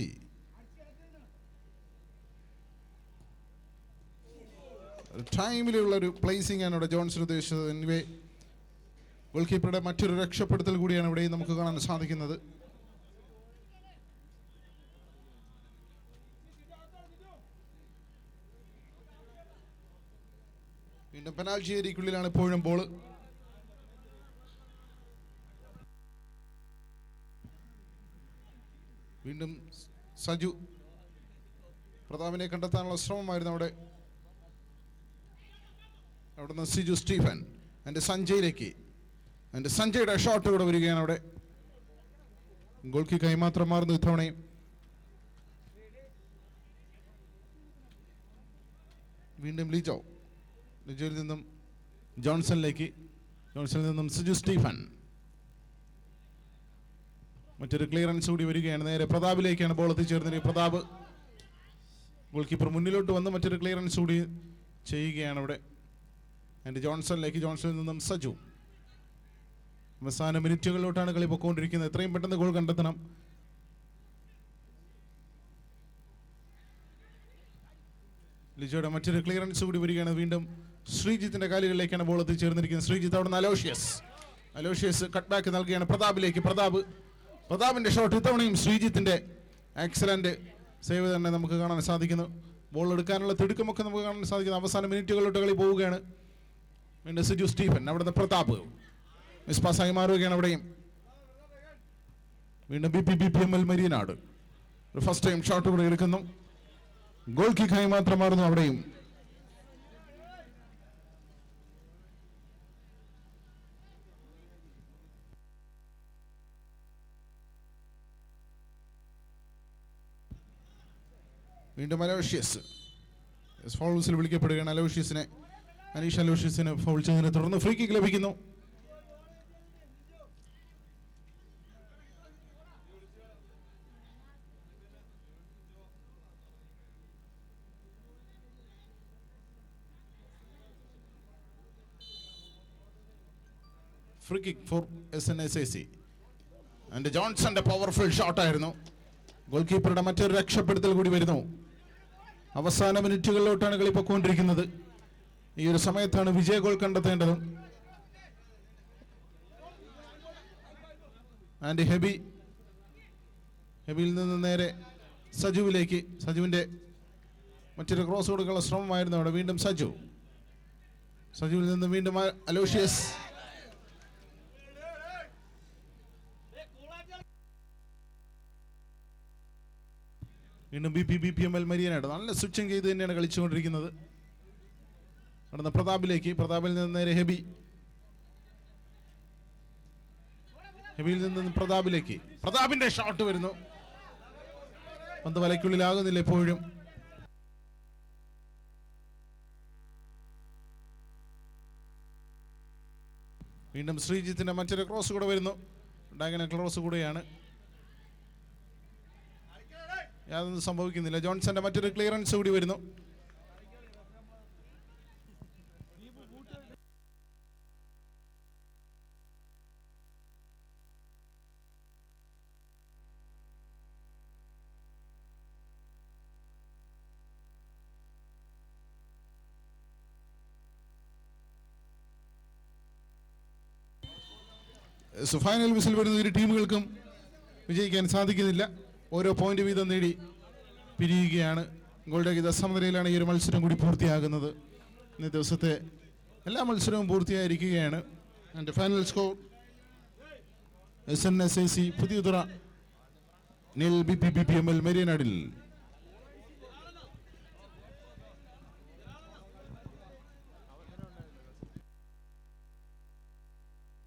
ടൈമിലുള്ള ഒരു പ്ലേസിംഗ് ആണ് ഇവിടെ ജോൺസൺ ഉദ്ദേശിച്ചത്. എനിവേ ഗോൾ കീപ്പറുടെ മറ്റൊരു രക്ഷപ്പെടുത്തൽ കൂടിയാണ് ഇവിടെ നമുക്ക് കാണാൻ സാധിക്കുന്നത്. വീണ്ടും പെനാൽറ്റി ഏരിയയ്ക്കുള്ളിലാണ് ഇപ്പോഴും ബോൾ. വീണ്ടും സജു. പ്രതാപിനെ കണ്ടെത്താനുള്ള ശ്രമമായിരുന്നു അവിടെ. അവിടുന്ന് സിജു സ്റ്റീഫൻ എൻ്റെ സഞ്ജയിലേക്ക്. എൻ്റെ സഞ്ജയുടെ ഷോട്ട് ഇവിടെ വരികയാണ്. അവിടെ ഗോൾ കിക്കായി മാത്രം മാറുന്നു ഇത്തവണയും. വീണ്ടും ലിജോയിൽ നിന്നും ജോൺസണിലേക്ക്. ജോൺസണിൽ നിന്നും സിജു സ്റ്റീഫൻ. മറ്റൊരു ക്ലിയറൻസ് കൂടി വരികയാണ്. നേരെ പ്രതാപിലേക്കാണ് ബോൾ എത്തിച്ചേർന്നത്. പ്രതാപ് ഗോൾ കീപ്പർ മുന്നിലോട്ട് വന്ന് മറ്റൊരു ക്ലിയറൻസ് കൂടി ചെയ്യുകയാണ് അവിടെ. ആൻഡ് ജോൺസണിലേക്ക്. ജോൺസണിൽ നിന്നും സജു. അവസാന മിനിറ്റുകളിലോട്ടാണ് കളി പൊക്കോണ്ടിരിക്കുന്നത്. എത്രയും പെട്ടെന്ന് ഗോൾ കണ്ടെത്തണം. ലിജോയുടെ മറ്റൊരു ക്ലിയറൻസ് കൂടി വരികയാണ്. വീണ്ടും ശ്രീജിത്തിന്റെ കാലുകളിലേക്കാണ് ബോൾ എത്തിച്ചേർന്നിരിക്കുന്നത്. ശ്രീജിത്ത് അവിടെ നിന്ന് അലോഷ്യസ് കട്ട് ബാക്ക് നൽകുകയാണ് പ്രതാപിലേക്ക്. പ്രതാപിന്റെ ഷോട്ട് ഇത്തവണയും ശ്രീജിത്തിന്റെ എക്സലന്റ് സേവ് തന്നെ നമുക്ക് കാണാൻ സാധിക്കുന്നു. ബോൾ എടുക്കാനുള്ള തിടുക്കമൊക്കെ നമുക്ക് കാണാൻ സാധിക്കുന്നു. അവസാന മിനിറ്റുകളിലോട്ട് കളി പോവുകയാണ്. വീണ്ടും സിജു സ്റ്റീഫൻ. അവിടുന്ന് പ്രതാപ് മിസ് പാസ്സായി മാറുകയാണ്. അവിടെയും വീണ്ടും BPBPML മരിയനാട് ഒരു ഫസ്റ്റ് ടൈം ഷോട്ട് കൂടെ എടുക്കുന്നു. ഗോൾ കിക്കായി മാത്രം മാറുന്നു അവിടെയും. വീണ്ടും അലോഷ്യസ് ഫൗൾസിൽ വിളിക്കപ്പെടുകയാണ്. അനീഷ് അലോഷ്യസിനെ ഫൗൾ ചെയ്തതിനെ തുടർന്ന് ഫ്രീ കിക്ക് ലഭിക്കുന്നു. Free kick for SNSAC. And ജോൺസന്റെ പവർഫുൾ ഷോട്ടായിരുന്നു. ഗോൾ കീപ്പറുടെ മറ്റൊരു രക്ഷപ്പെടുത്തൽ കൂടി വരുന്നു. അവസാന മിനിറ്റുകളിലോട്ടാണ് കളി പൊക്കോണ്ടിരിക്കുന്നത്. ഈ ഒരു സമയത്താണ് വിജയ ഗോൾ കണ്ടെത്തേണ്ടത്. ആൻഡ് ഹെബിയിൽ നിന്ന് നേരെ സജുവിലേക്ക്. സജുവിന്റെ മറ്റൊരു ക്രോസ് കൊടുക്കാനുള്ള ശ്രമമായിരുന്നു അവിടെ. വീണ്ടും സജുവിൽ നിന്ന് വീണ്ടും അലോഷ്യസ്. വീണ്ടും BPBPML മരിയനാട് നല്ല സ്വിച്ചിങ് ചെയ്ത് തന്നെയാണ് കളിച്ചുകൊണ്ടിരിക്കുന്നത്. നടന്ന പ്രതാപിൽ നിന്ന് നേരെ ഹെബിയിൽ നിന്ന് പ്രതാപിലേക്ക്. പ്രതാപിന്റെ ഷോട്ട് വരുന്നു. പന്ത് വലയ്ക്കുള്ളിലാകുന്നില്ല എപ്പോഴും. വീണ്ടും ശ്രീജിത്തിന്റെ മറ്റൊരു ക്രോസ് കൂടെ വരുന്നു. ഡയഗണൽ ക്രോസ് കൂടെയാണ്. യാതൊന്നും സംഭവിക്കുന്നില്ല. ജോൺസന്റെ മറ്റൊരു ക്ലിയറൻസ് കൂടി വരുന്നു. ഫൈനൽ വിസിൽ വരുന്ന ഇരു ടീമുകൾക്കും വിജയിക്കാൻ സാധിക്കുന്നില്ല. ഓരോ പോയിന്റ് വീതം നേടി പിരിയുകയാണ്. ഗോൾഡേക്ക് സമനിലയിലാണ് ഈ ഒരു മത്സരം കൂടി പൂർത്തിയാകുന്നത്. ഇന്നത്തെ ദിവസത്തെ എല്ലാ മത്സരവും പൂർത്തിയായിരിക്കുകയാണ്. And final score SNSAC Puthiyathura 0 BPBPML മരിയനാടിൽ.